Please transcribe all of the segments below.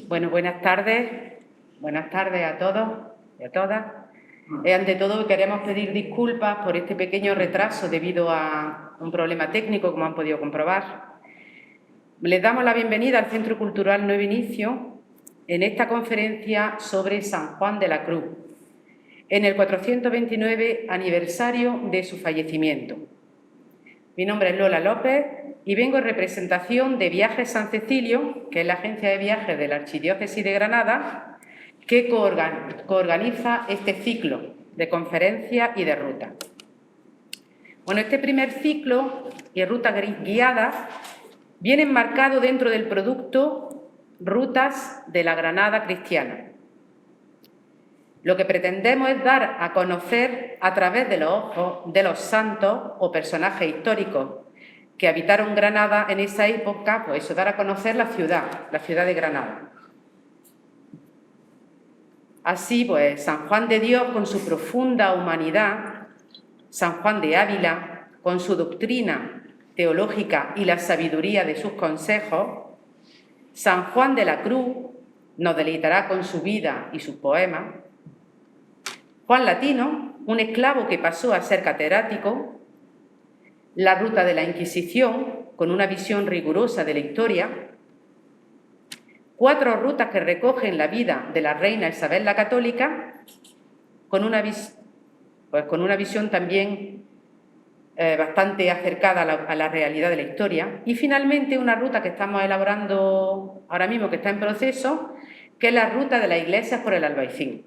Bueno, buenas tardes a todos y a todas. Ante todo, queremos pedir disculpas por este pequeño retraso debido a un problema técnico, como han podido comprobar. Les damos la bienvenida al Centro Cultural Nuevo Inicio en esta conferencia sobre San Juan de la Cruz, en el 429 aniversario de su fallecimiento. Mi nombre es Lola López y vengo en representación de Viajes San Cecilio, que es la agencia de viajes de la Archidiócesis de Granada, que coorganiza este ciclo de conferencias y de rutas. Bueno, este primer ciclo y rutas guiadas viene enmarcado dentro del producto Rutas de la Granada Cristiana. Lo que pretendemos es dar a conocer a través de los ojos de los santos o personajes históricos que habitaron Granada en esa época, pues eso, dar a conocer la ciudad de Granada. Así, pues, San Juan de Dios, con su profunda humanidad, San Juan de Ávila, con su doctrina teológica y la sabiduría de sus consejos, San Juan de la Cruz nos deleitará con su vida y sus poemas, Juan Latino, un esclavo que pasó a ser catedrático, la ruta de la Inquisición, con una visión rigurosa de la historia, 4 rutas que recogen la vida de la reina Isabel la Católica, con una visión también bastante acercada a la realidad de la historia, y finalmente una ruta que estamos elaborando ahora mismo, que está en proceso, que es la ruta de las iglesias por el Albaicín.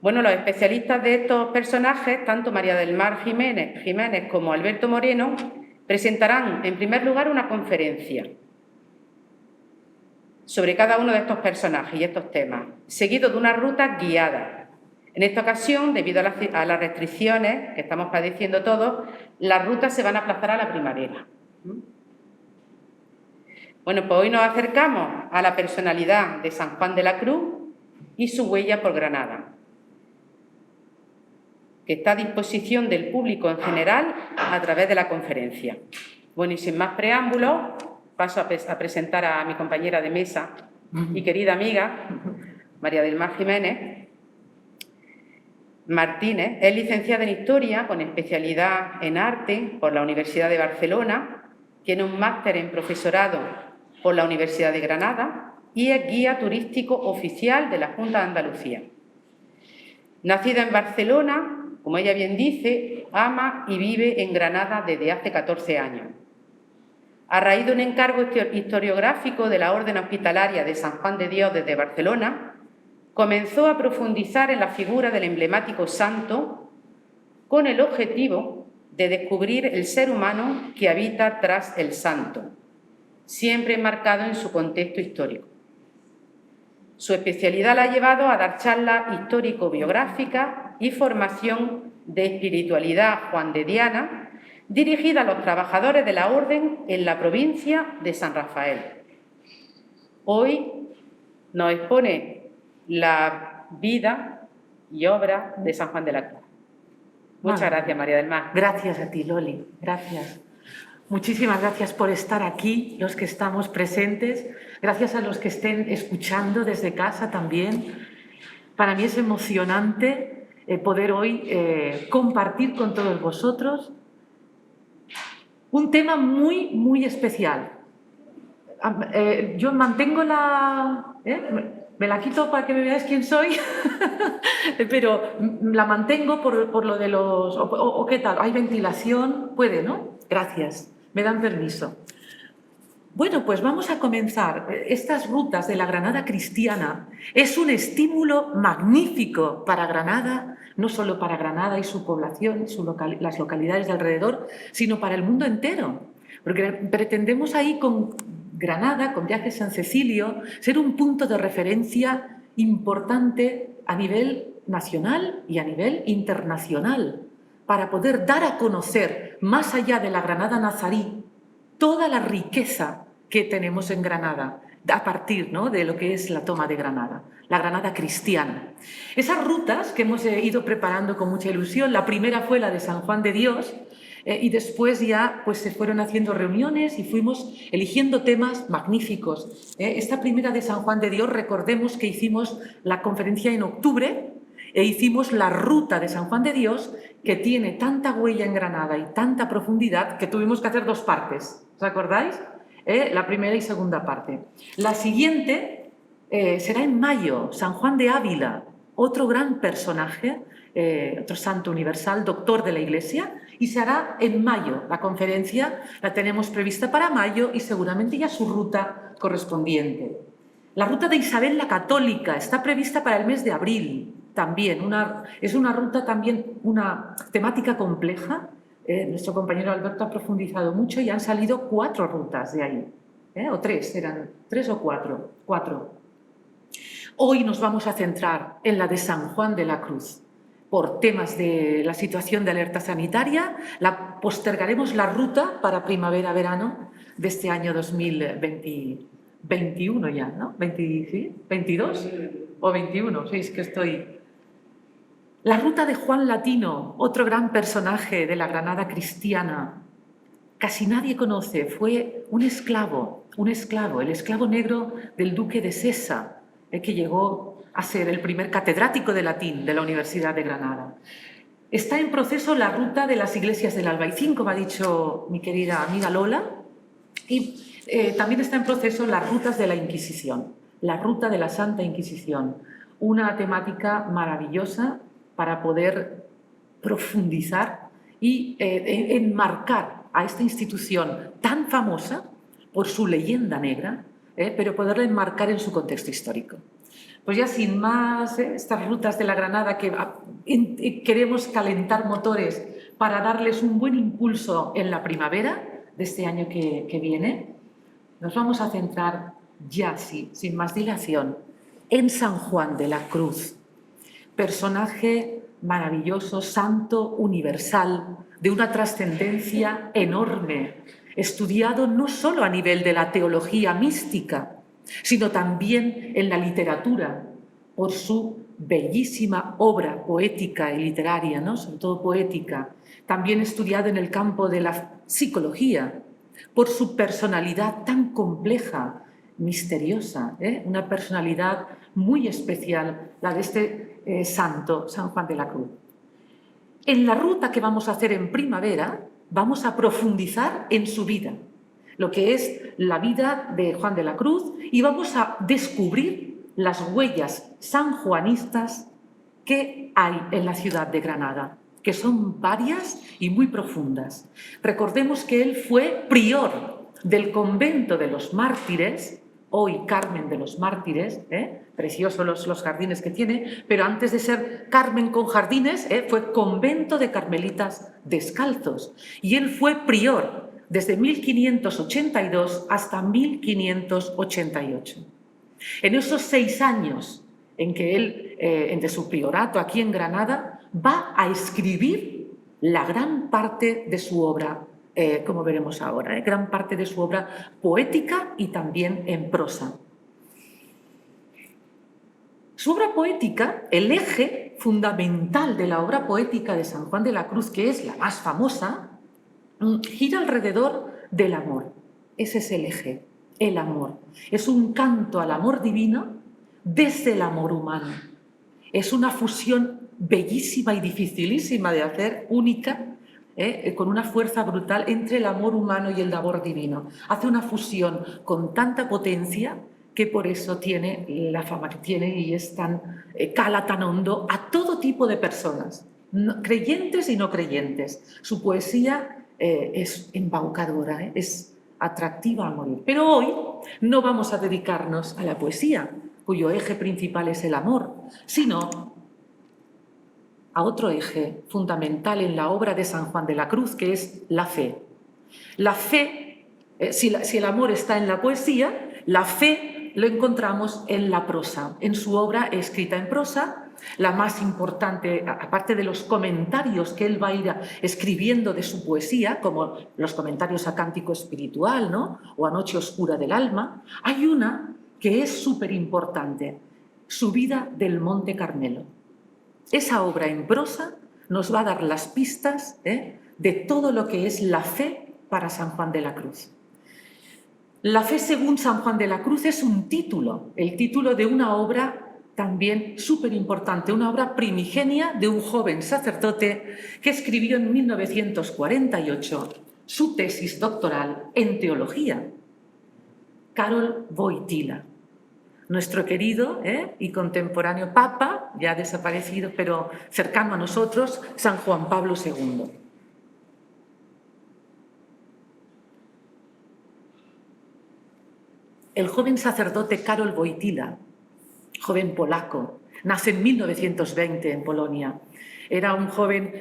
Bueno, los especialistas de estos personajes, tanto María del Mar Jiménez como Alberto Moreno, presentarán en primer lugar una conferencia sobre cada uno de estos personajes y estos temas, seguido de una ruta guiada. En esta ocasión, debido a las restricciones que estamos padeciendo todos, las rutas se van a aplazar a la primavera. Bueno, pues hoy nos acercamos a la personalidad de San Juan de la Cruz y su huella por Granada, que está a disposición del público en general a través de la conferencia. Bueno, y sin más preámbulos, paso a presentar a mi compañera de mesa y querida amiga, María del Mar Jiménez Martínez. Es licenciada en Historia con especialidad en Arte por la Universidad de Barcelona, tiene un máster en Profesorado por la Universidad de Granada y es guía turístico oficial de la Junta de Andalucía. Nacida en Barcelona, como ella bien dice, ama y vive en Granada desde hace 14 años. A raíz de un encargo historiográfico de la Orden Hospitalaria de San Juan de Dios desde Barcelona, comenzó a profundizar en la figura del emblemático santo con el objetivo de descubrir el ser humano que habita tras el santo, siempre enmarcado en su contexto histórico. Su especialidad la ha llevado a dar charlas histórico-biográficas y formación de espiritualidad juandediana dirigida a los trabajadores de la Orden en la provincia de San Rafael. Hoy nos expone la vida y obra de San Juan de la Cruz. Muchas gracias, María del Mar. Gracias a ti, Loli. Gracias. Muchísimas gracias por estar aquí, los que estamos presentes. Gracias a los que estén escuchando desde casa también. Para mí es emocionante poder hoy compartir con todos vosotros un tema muy, muy especial. Yo mantengo la... me la quito para que me veáis quién soy, pero la mantengo por lo de los... ¿O qué tal? ¿Hay ventilación? Puede, ¿no? Gracias. Me dan permiso. Bueno, pues vamos a comenzar. Estas rutas de la Granada cristiana es un estímulo magnífico para Granada, no solo para Granada y su población, las localidades de alrededor, sino para el mundo entero. Porque pretendemos ahí con Granada, con Viajes San Cecilio, ser un punto de referencia importante a nivel nacional y a nivel internacional, para poder dar a conocer, más allá de la Granada nazarí, toda la riqueza que tenemos en Granada, a partir, ¿no?, de lo que es la toma de Granada, la Granada cristiana. Esas rutas que hemos ido preparando con mucha ilusión, la primera fue la de San Juan de Dios, y después ya pues, se fueron haciendo reuniones y fuimos eligiendo temas magníficos. Esta primera de San Juan de Dios, recordemos que hicimos la conferencia en octubre e hicimos la ruta de San Juan de Dios, que tiene tanta huella en Granada y tanta profundidad que tuvimos que hacer 2 partes. ¿Os acordáis? La primera y segunda parte. La siguiente será en mayo, San Juan de Ávila, otro gran personaje, otro santo universal, doctor de la Iglesia, y se hará en mayo. La conferencia la tenemos prevista para mayo y seguramente ya su ruta correspondiente. La ruta de Isabel la Católica está prevista para el mes de abril también. Es una ruta también, una temática compleja. Nuestro compañero Alberto ha profundizado mucho y han salido 4 rutas de ahí. O 3, eran 3 o 4. 4. Hoy nos vamos a centrar en la de San Juan de la Cruz. Por temas de la situación de alerta sanitaria, postergaremos la ruta para primavera-verano de este año 2021 ya, ¿no? ¿Sí? ¿22 o 21? Sí, es que estoy... La ruta de Juan Latino, otro gran personaje de la Granada cristiana, casi nadie conoce, fue un esclavo, el esclavo negro del duque de Sesa, que llegó a ser el primer catedrático de latín de la Universidad de Granada. Está en proceso la ruta de las iglesias del Albaicín, como ha dicho mi querida amiga Lola, y también está en proceso las rutas de la Inquisición, la ruta de la Santa Inquisición, una temática maravillosa para poder profundizar y enmarcar a esta institución tan famosa por su leyenda negra, pero poderla enmarcar en su contexto histórico. Pues ya sin más, estas rutas de la Granada que queremos calentar motores para darles un buen impulso en la primavera de este año que viene, nos vamos a centrar ya, sí, sin más dilación, en San Juan de la Cruz, personaje maravilloso, santo, universal, de una trascendencia enorme, estudiado no solo a nivel de la teología mística, sino también en la literatura, por su bellísima obra poética y literaria, ¿no? Sobre todo poética. También estudiado en el campo de la psicología, por su personalidad tan compleja, misteriosa, una personalidad muy especial, la de este santo, San Juan de la Cruz. En la ruta que vamos a hacer en primavera, vamos a profundizar en su vida, lo que es la vida de Juan de la Cruz, y vamos a descubrir las huellas sanjuanistas que hay en la ciudad de Granada, que son varias y muy profundas. Recordemos que él fue prior del convento de los mártires, hoy Carmen de los Mártires, preciosos los jardines que tiene, pero antes de ser Carmen con jardines, fue convento de carmelitas descalzos. Y él fue prior desde 1582 hasta 1588. En esos 6 años en que él, de su priorato aquí en Granada, va a escribir la gran parte de su obra, como veremos ahora, gran parte de su obra poética y también en prosa. Su obra poética, el eje fundamental de la obra poética de San Juan de la Cruz, que es la más famosa, gira alrededor del amor. Ese es el eje, el amor. Es un canto al amor divino desde el amor humano. Es una fusión bellísima y dificilísima de hacer, única, con una fuerza brutal entre el amor humano y el amor divino. Hace una fusión con tanta potencia que por eso tiene la fama que tiene y es cala tan hondo a todo tipo de personas, creyentes y no creyentes. Su poesía es embaucadora, es atractiva a morir. Pero hoy no vamos a dedicarnos a la poesía, cuyo eje principal es el amor, sino a otro eje fundamental en la obra de San Juan de la Cruz, que es la fe. La fe, si el amor está en la poesía, la fe lo encontramos en la prosa, en su obra escrita en prosa, la más importante, aparte de los comentarios que él va a ir escribiendo de su poesía, como los comentarios a Cántico Espiritual, ¿no? O a Noche Oscura del Alma, hay una que es súper importante, Subida del Monte Carmelo. Esa obra en prosa nos va a dar las pistas de todo lo que es la fe para San Juan de la Cruz. La fe según San Juan de la Cruz es un título, el título de una obra también súper importante, una obra primigenia de un joven sacerdote que escribió en 1948 su tesis doctoral en teología, Karol Wojtyła, nuestro querido y contemporáneo Papa, ya desaparecido pero cercano a nosotros, San Juan Pablo II. El joven sacerdote Karol Wojtyła, joven polaco, nace en 1920 en Polonia. Era un joven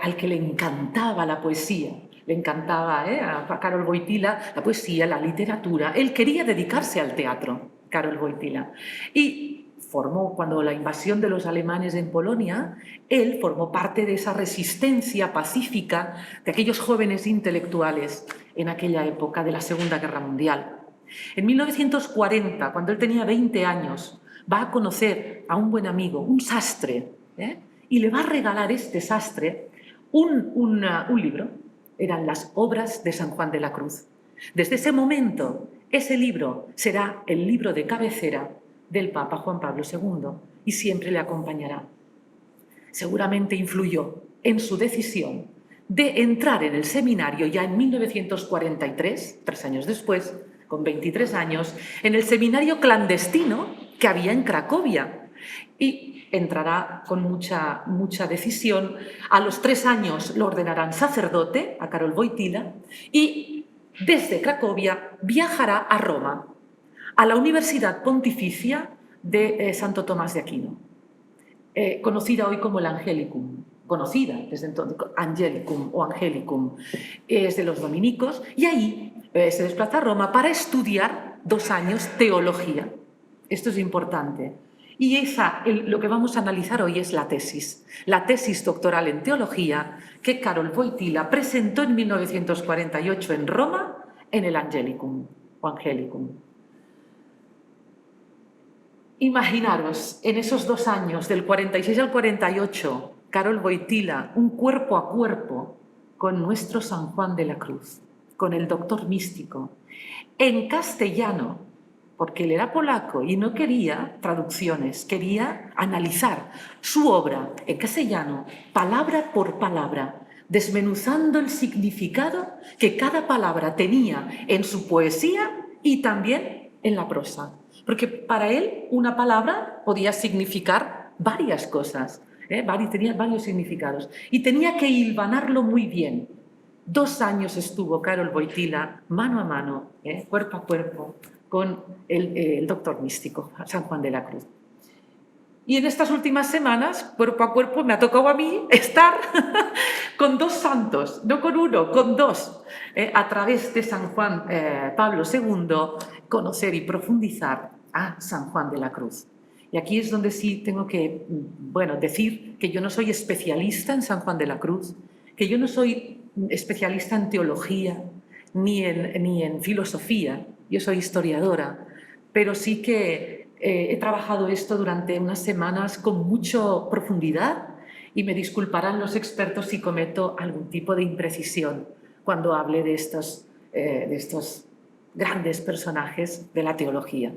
al que le encantaba la poesía, le encantaba a Karol Wojtyła la poesía, la literatura. Él quería dedicarse al teatro, Karol Wojtyła. Y cuando la invasión de los alemanes en Polonia, él formó parte de esa resistencia pacífica de aquellos jóvenes intelectuales en aquella época de la Segunda Guerra Mundial. En 1940, cuando él tenía 20 años, va a conocer a un buen amigo, un sastre, y le va a regalar este sastre un libro. Eran las obras de San Juan de la Cruz. Desde ese momento, ese libro será el libro de cabecera del Papa Juan Pablo II y siempre le acompañará. Seguramente influyó en su decisión de entrar en el seminario ya en 1943, 3 años después, con 23 años, en el seminario clandestino que había en Cracovia. Y entrará con mucha decisión. A los 3 años lo ordenarán sacerdote, a Karol Wojtyła, y desde Cracovia viajará a Roma, a la Universidad Pontificia de Santo Tomás de Aquino, conocida hoy como el Angelicum. Conocida desde entonces, Angelicum o Angelicum, es de los dominicos, y ahí se desplaza a Roma para estudiar 2 años teología. Esto es importante. Y lo que vamos a analizar hoy es la tesis doctoral en teología que Karol Wojtyła presentó en 1948 en Roma en el Angelicum o Angelicum. Imaginaros, en esos 2 años, del 46 al 48, Karol Wojtyła, un cuerpo a cuerpo con nuestro San Juan de la Cruz, con el doctor místico, en castellano, porque él era polaco y no quería traducciones, quería analizar su obra en castellano, palabra por palabra, desmenuzando el significado que cada palabra tenía en su poesía y también en la prosa. Porque para él una palabra podía significar varias cosas, tenía varios significados y tenía que hilvanarlo muy bien. 2 años estuvo Karol Wojtyła mano a mano, cuerpo a cuerpo, con el doctor místico, San Juan de la Cruz. Y en estas últimas semanas, cuerpo a cuerpo, me ha tocado a mí estar con 2 santos, no con uno, con 2, a través de San Juan Pablo II, conocer y profundizar a San Juan de la Cruz. Y aquí es donde sí tengo que decir que yo no soy especialista en San Juan de la Cruz, que yo no soy especialista en teología ni en filosofía, yo soy historiadora, pero sí que he trabajado esto durante unas semanas con mucha profundidad y me disculparán los expertos si cometo algún tipo de imprecisión cuando hable de estos grandes personajes de la teología.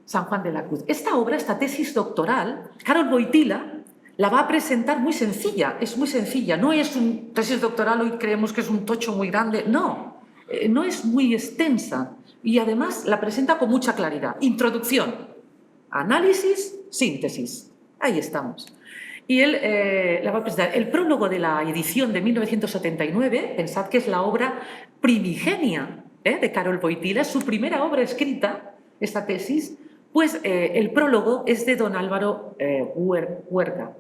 San Juan de la Cruz. Esta obra, esta tesis doctoral, Karol Wojtyła la va a presentar muy sencilla, es muy sencilla. No es una tesis doctoral, hoy creemos que es un tocho muy grande, no es muy extensa y además la presenta con mucha claridad. Introducción, análisis, síntesis. Ahí estamos. Y él la va a presentar. El prólogo de la edición de 1979, pensad que es la obra primigenia de Karol Wojtyła, es su primera obra escrita, esta tesis. Pues el prólogo es de don Álvaro Huerga,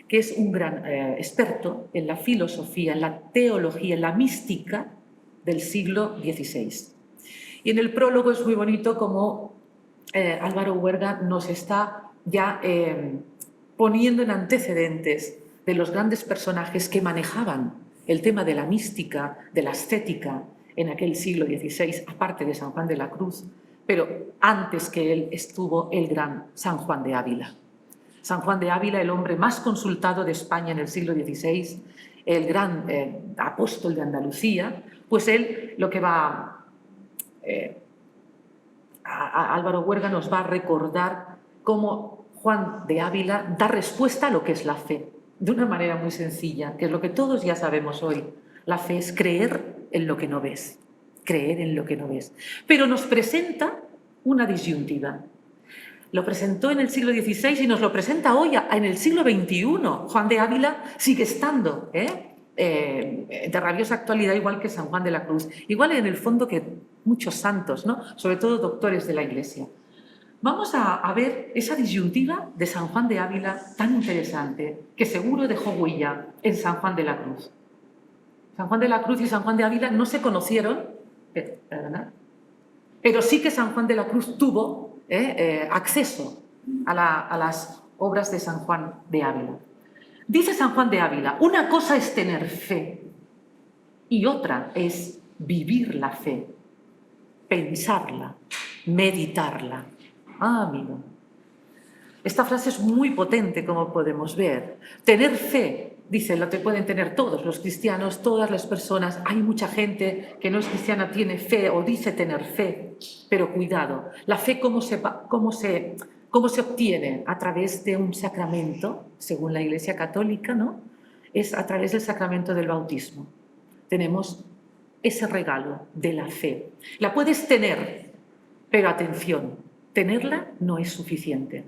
que es un gran experto en la filosofía, en la teología, en la mística del siglo XVI. Y en el prólogo es muy bonito como Álvaro Huerga nos está ya poniendo en antecedentes de los grandes personajes que manejaban el tema de la mística, de la ascética en aquel siglo XVI, aparte de San Juan de la Cruz. Pero antes que él estuvo el gran San Juan de Ávila. San Juan de Ávila, el hombre más consultado de España en el siglo XVI, el gran apóstol de Andalucía, pues él lo que va Álvaro Huerga nos va a recordar cómo Juan de Ávila da respuesta a lo que es la fe, de una manera muy sencilla, que es lo que todos ya sabemos hoy. La fe es creer en lo que no ves, creer en lo que no ves. Pero nos presenta una disyuntiva. Lo presentó en el siglo XVI y nos lo presenta hoy en el siglo XXI. Juan de Ávila sigue estando de rabiosa actualidad, igual que San Juan de la Cruz, igual en el fondo que muchos santos, ¿no? Sobre todo doctores de la Iglesia. Vamos a ver esa disyuntiva de San Juan de Ávila tan interesante, que seguro dejó huella en San Juan de la Cruz. San Juan de la Cruz y San Juan de Ávila no se conocieron, pero sí que San Juan de la Cruz tuvo acceso a las obras de San Juan de Ávila. Dice San Juan de Ávila, una cosa es tener fe y otra es vivir la fe, pensarla, meditarla. Ah, amigo, esta frase es muy potente, como podemos ver. Tener fe, dice, lo que pueden tener todos los cristianos, todas las personas. Hay mucha gente que no es cristiana, tiene fe o dice tener fe, pero cuidado, la fe ¿cómo se obtiene? A través de un sacramento, según la Iglesia Católica, ¿no? Es a través del sacramento del bautismo. Tenemos ese regalo de la fe. La puedes tener, pero atención, tenerla no es suficiente.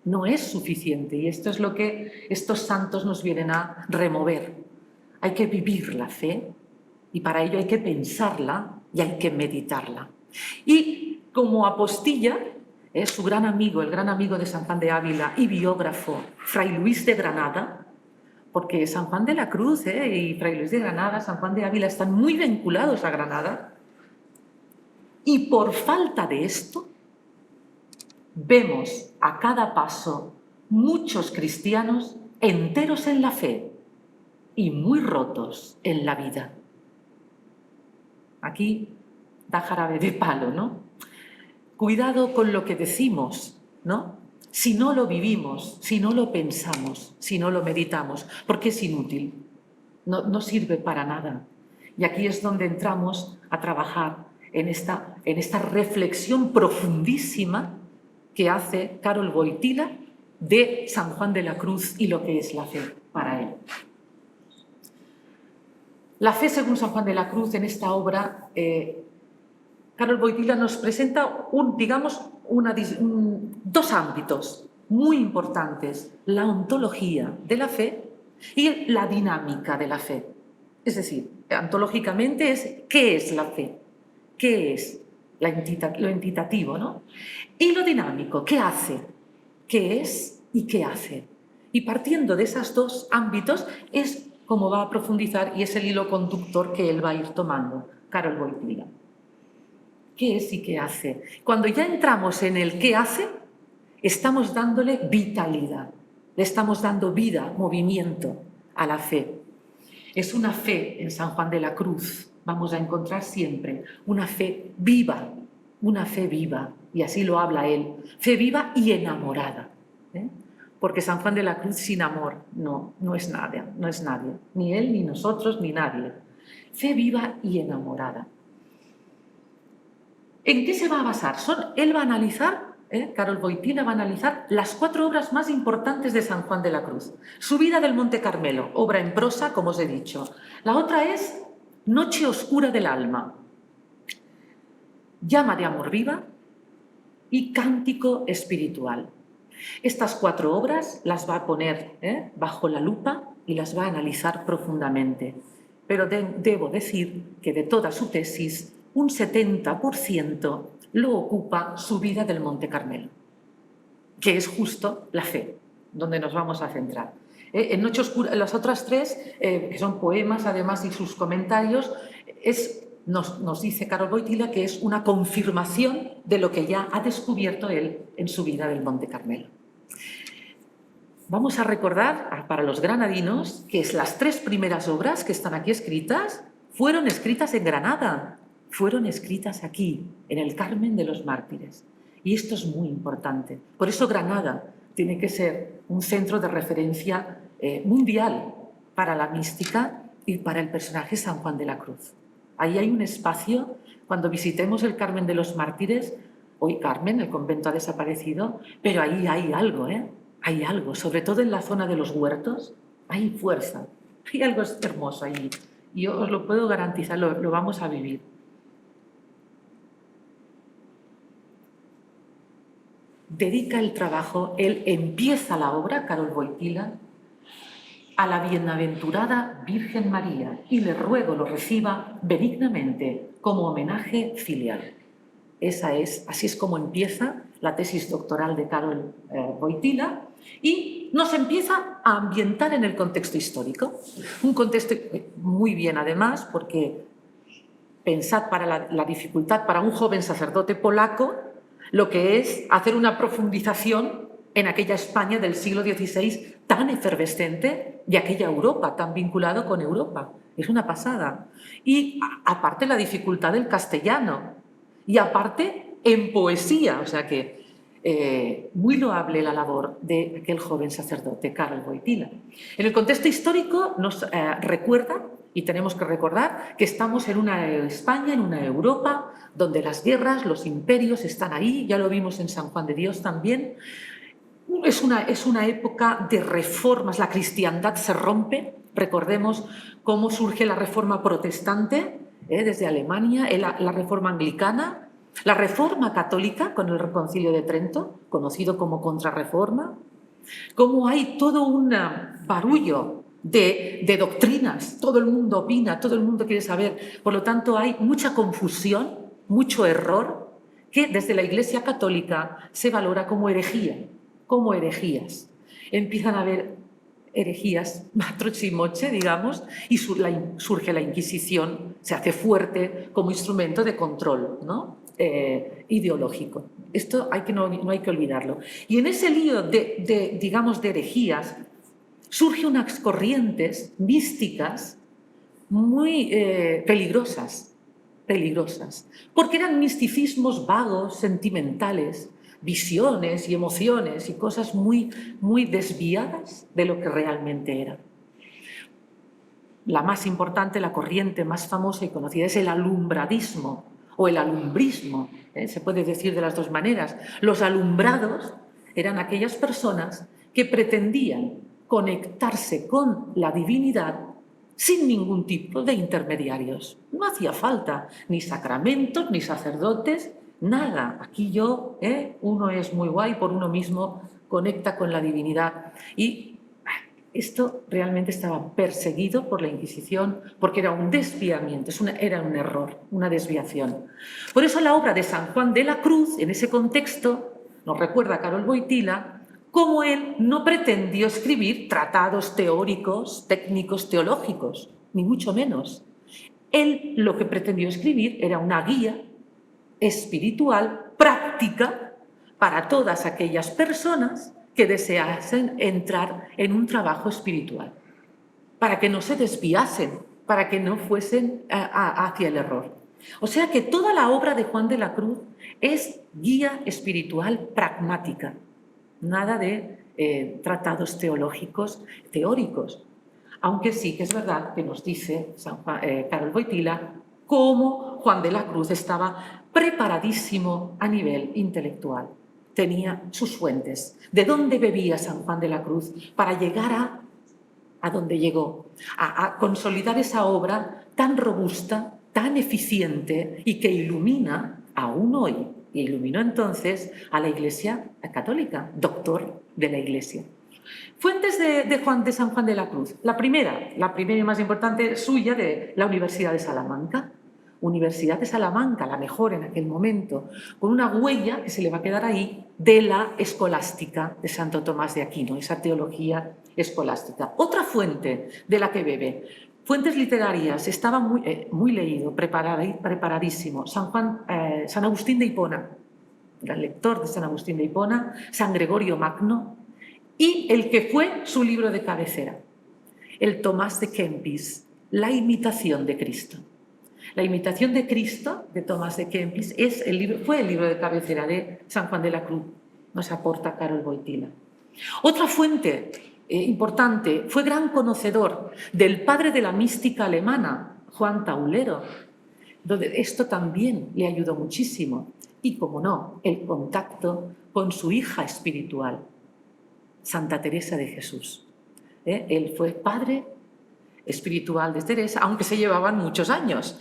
No es suficiente, y esto es lo que estos santos nos vienen a remover. Hay que vivir la fe y para ello hay que pensarla y hay que meditarla. Y como apostilla, su gran amigo, el gran amigo de San Juan de Ávila y biógrafo, Fray Luis de Granada, porque San Juan de la Cruz y Fray Luis de Granada, San Juan de Ávila están muy vinculados a Granada, y por falta de esto vemos a cada paso muchos cristianos enteros en la fe y muy rotos en la vida. Aquí da jarabe de palo, ¿no? Cuidado con lo que decimos, ¿no? Si no lo vivimos, si no lo pensamos, si no lo meditamos, porque es inútil, no sirve para nada. Y aquí es donde entramos a trabajar en esta reflexión profundísima que hace Karol Wojtyła de San Juan de la Cruz y lo que es la fe para él. La fe según San Juan de la Cruz, en esta obra, Karol Wojtyła nos presenta dos ámbitos muy importantes: la ontología de la fe y la dinámica de la fe. Es decir, ontológicamente es ¿qué es la fe? ¿Qué es lo entitativo, ¿no? Y lo dinámico, ¿qué hace? ¿Qué es y qué hace? Y partiendo de esos dos ámbitos es como va a profundizar y es el hilo conductor que él va a ir tomando, Karol Wojtyła. ¿Qué es y qué hace? Cuando ya entramos en el qué hace, estamos dándole vitalidad, le estamos dando vida, movimiento a la fe. Es una fe en San Juan de la Cruz, vamos a encontrar siempre una fe viva, y así lo habla él, fe viva y enamorada. Porque San Juan de la Cruz sin amor no es nadie, ni él, ni nosotros, ni nadie. Fe viva y enamorada. ¿En qué se va a basar? Él va a analizar, Karol Wojtyła va a analizar las 4 obras más importantes de San Juan de la Cruz. Subida del Monte Carmelo, obra en prosa, como os he dicho. La otra es Noche oscura del alma, Llama de amor viva y Cántico espiritual. Estas 4 obras las va a poner bajo la lupa y las va a analizar profundamente. Pero debo decir que de toda su tesis, un 70% lo ocupa Subida del Monte Carmelo, que es justo la fe, donde nos vamos a centrar. En Noche Oscura, las otras 3, que son poemas además y sus comentarios, nos dice Karol Wojtyła que es una confirmación de lo que ya ha descubierto él en Subida del Monte Carmelo. Vamos a recordar para los granadinos que las 3 primeras obras que están aquí escritas fueron escritas en Granada, fueron escritas aquí, en el Carmen de los Mártires. Y esto es muy importante. Por eso Granada tiene que ser un centro de referencia mundial para la mística y para el personaje San Juan de la Cruz. Ahí hay un espacio, cuando visitemos el Carmen de los Mártires, hoy Carmen, el convento ha desaparecido, pero ahí hay algo, hay algo, sobre todo en la zona de los huertos, hay fuerza, hay algo hermoso allí. Y yo os lo puedo garantizar, lo vamos a vivir. Dedica el trabajo, él empieza la obra, Karol Wojtyła, a la bienaventurada Virgen María y le ruego lo reciba benignamente como homenaje filial. Así es como empieza la tesis doctoral de Karol Wojtyła y nos empieza a ambientar en el contexto histórico. Un contexto muy bien además porque pensad para la dificultad para un joven sacerdote polaco lo que es hacer una profundización en aquella España del siglo XVI tan efervescente y aquella Europa tan vinculado con Europa. Es una pasada. Y aparte la dificultad del castellano y aparte en poesía, o sea que muy loable la labor de aquel joven sacerdote, Karol Wojtyła. En el contexto histórico nos recuerda, y tenemos que recordar, que estamos en una España, en una Europa, donde las guerras, los imperios están ahí, ya lo vimos en San Juan de Dios también. Es una época de reformas, la cristiandad se rompe, recordemos cómo surge la reforma protestante desde Alemania, la reforma anglicana, la reforma católica con el Concilio de Trento, conocido como Contrarreforma, cómo hay todo un barullo de doctrinas, todo el mundo opina, todo el mundo quiere saber, por lo tanto hay mucha confusión, mucho error, que desde la Iglesia Católica se valora como herejía, como herejías. Empiezan a haber herejías matrochimoche, digamos, y surge la Inquisición, se hace fuerte como instrumento de control, ¿no? Ideológico. Esto no hay que olvidarlo. Y en ese lío digamos, de herejías, surgen unas corrientes místicas muy peligrosas, porque eran misticismos vagos, sentimentales, visiones y emociones y cosas muy, muy desviadas de lo que realmente era. La más importante, la corriente más famosa y conocida es el alumbradismo o el alumbrismo, se puede decir de las dos maneras. Los alumbrados eran aquellas personas que pretendían conectarse con la divinidad sin ningún tipo de intermediarios. No hacía falta ni sacramentos, ni sacerdotes, nada. Aquí uno es muy guay, por uno mismo conecta con la divinidad. Y esto realmente estaba perseguido por la Inquisición porque era un desviamiento, era un error, una desviación. Por eso la obra de San Juan de la Cruz, en ese contexto, nos recuerda a Karol Wojtyła, como él no pretendió escribir tratados teóricos, técnicos, teológicos, ni mucho menos. Él lo que pretendió escribir era una guía espiritual, práctica, para todas aquellas personas que deseasen entrar en un trabajo espiritual, para que no se desviasen, para que no fuesen hacia el error. O sea que toda la obra de Juan de la Cruz es guía espiritual pragmática, nada de tratados teológicos, teóricos, aunque sí que es verdad que nos dice Karol Wojtyła cómo Juan de la Cruz estaba preparadísimo a nivel intelectual. Tenía sus fuentes. ¿De dónde bebía San Juan de la Cruz para llegar a donde llegó? A consolidar esa obra tan robusta, tan eficiente y que ilumina aún hoy. Y iluminó entonces a la Iglesia Católica, doctor de la Iglesia. Fuentes de San Juan de la Cruz. La primera y más importante suya, de la Universidad de Salamanca. Universidad de Salamanca, la mejor en aquel momento, con una huella que se le va a quedar ahí de la escolástica de Santo Tomás de Aquino, esa teología escolástica. Otra fuente de la que bebe, fuentes literarias, estaba muy leído, preparadísimo, San Agustín de Hipona, el lector de San Agustín de Hipona, San Gregorio Magno, y el que fue su libro de cabecera, el Tomás de Kempis, La imitación de Cristo. La imitación de Cristo, de Tomás de Kempis, fue el libro de cabecera de San Juan de la Cruz, nos aporta Karol Wojtyła. Otra fuente importante, fue gran conocedor del padre de la mística alemana, Juan Taulero, donde esto también le ayudó muchísimo. Y, como no, el contacto con su hija espiritual, Santa Teresa de Jesús. Él fue padre espiritual de Teresa, aunque se llevaban muchos años.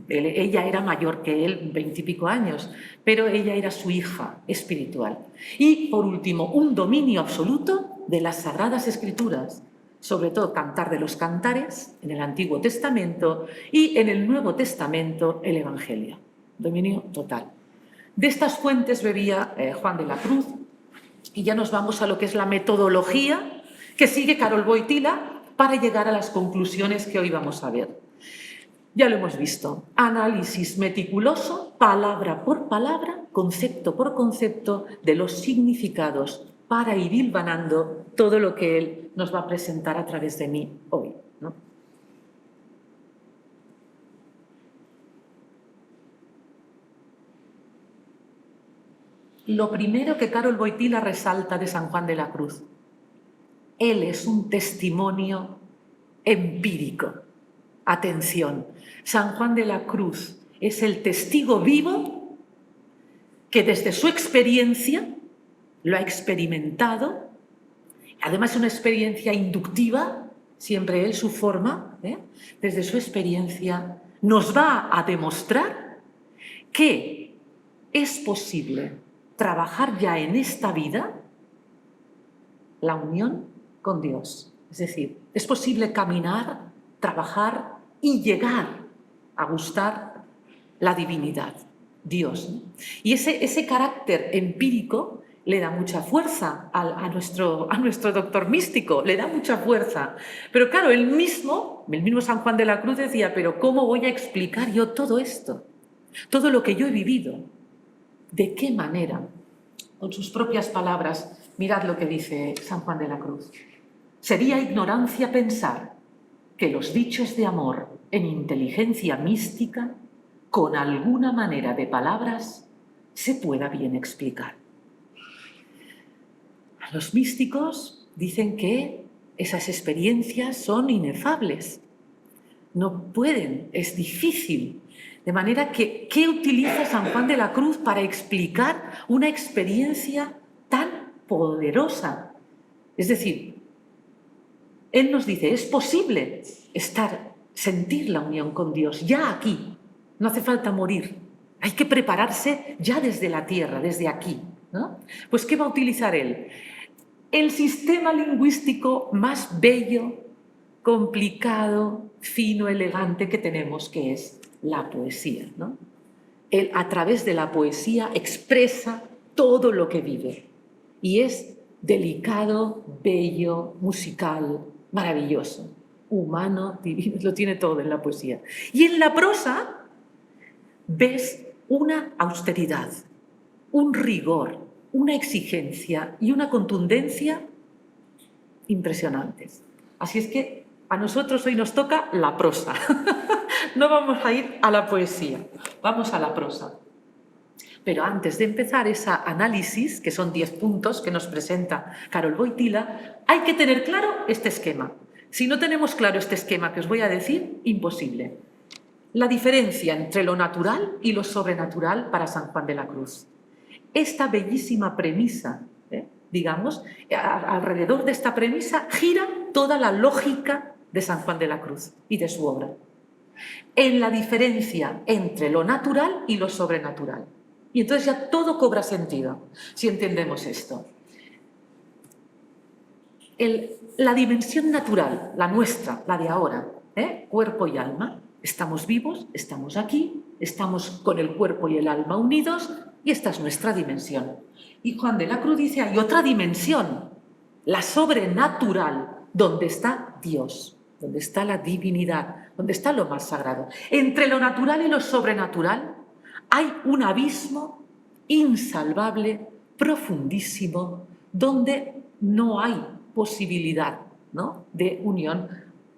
Ella era mayor que él, 20 y pico años, pero ella era su hija espiritual. Y, por último, un dominio absoluto de las Sagradas Escrituras, sobre todo Cantar de los Cantares en el Antiguo Testamento y en el Nuevo Testamento el Evangelio. Dominio total. De estas fuentes bebía Juan de la Cruz, y ya nos vamos a lo que es la metodología que sigue Karol Wojtyła para llegar a las conclusiones que hoy vamos a ver. Ya lo hemos visto, análisis meticuloso, palabra por palabra, concepto por concepto, de los significados para ir hilvanando todo lo que él nos va a presentar a través de mí hoy, ¿no? Lo primero que Karol Wojtyła resalta de San Juan de la Cruz: él es un testimonio empírico. Atención, San Juan de la Cruz es el testigo vivo que desde su experiencia lo ha experimentado, además es una experiencia inductiva, siempre él su forma, desde su experiencia nos va a demostrar que es posible trabajar ya en esta vida la unión con Dios. Es decir, es posible caminar, trabajar y llegar a gustar la divinidad, Dios, ¿no? Y ese carácter empírico le da mucha fuerza a nuestro doctor místico, le da mucha fuerza. Pero claro, el mismo San Juan de la Cruz decía, pero ¿cómo voy a explicar yo todo esto? Todo lo que yo he vivido. ¿De qué manera? Con sus propias palabras, mirad lo que dice San Juan de la Cruz. Sería ignorancia pensar que los dichos de amor en inteligencia mística, con alguna manera de palabras, se pueda bien explicar. Los místicos dicen que esas experiencias son inefables, no pueden, es difícil. De manera que, ¿qué utiliza San Juan de la Cruz para explicar una experiencia tan poderosa? Es decir, él nos dice, es posible sentir la unión con Dios ya aquí, no hace falta morir, hay que prepararse ya desde la tierra, desde aquí, ¿no? Pues ¿qué va a utilizar él? El sistema lingüístico más bello, complicado, fino, elegante que tenemos, que es la poesía, ¿no? Él, a través de la poesía, expresa todo lo que vive y es delicado, bello, musical, maravilloso, humano, divino, lo tiene todo en la poesía. Y en la prosa ves una austeridad, un rigor, una exigencia y una contundencia impresionantes. Así es que a nosotros hoy nos toca la prosa. No vamos a ir a la poesía, vamos a la prosa. Pero antes de empezar ese análisis, que son 10 puntos que nos presenta Karol Wojtyła, hay que tener claro este esquema. Si no tenemos claro este esquema que os voy a decir, imposible. La diferencia entre lo natural y lo sobrenatural para San Juan de la Cruz. Esta bellísima premisa, digamos, alrededor de esta premisa gira toda la lógica de San Juan de la Cruz y de su obra. En la diferencia entre lo natural y lo sobrenatural. Y entonces ya todo cobra sentido, si entendemos esto. La dimensión natural, la nuestra, la de ahora, cuerpo y alma, estamos vivos, estamos aquí, estamos con el cuerpo y el alma unidos y esta es nuestra dimensión. Y Juan de la Cruz dice, hay otra dimensión, la sobrenatural, donde está Dios, donde está la divinidad, donde está lo más sagrado. Entre lo natural y lo sobrenatural hay un abismo insalvable, profundísimo, donde no hay posibilidad, ¿no?, de unión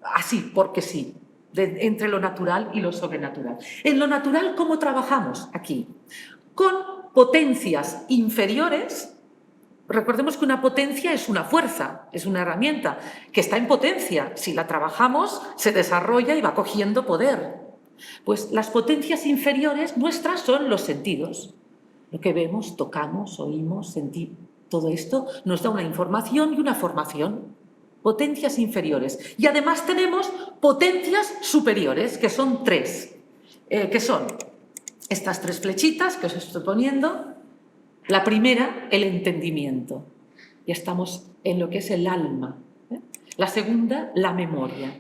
así, porque sí, entre lo natural y lo sobrenatural. En lo natural, ¿cómo trabajamos aquí? Con potencias inferiores recordemos que una potencia es una fuerza, es una herramienta que está en potencia. Si la trabajamos, se desarrolla y va cogiendo poder. Pues las potencias inferiores nuestras son los sentidos. Lo que vemos, tocamos, oímos, sentimos. Todo esto nos da una información y una formación. Potencias inferiores. Y además tenemos potencias superiores, que son tres. Que son estas tres flechitas que os estoy poniendo. La primera, el entendimiento. Ya estamos en lo que es el alma. La segunda, la memoria.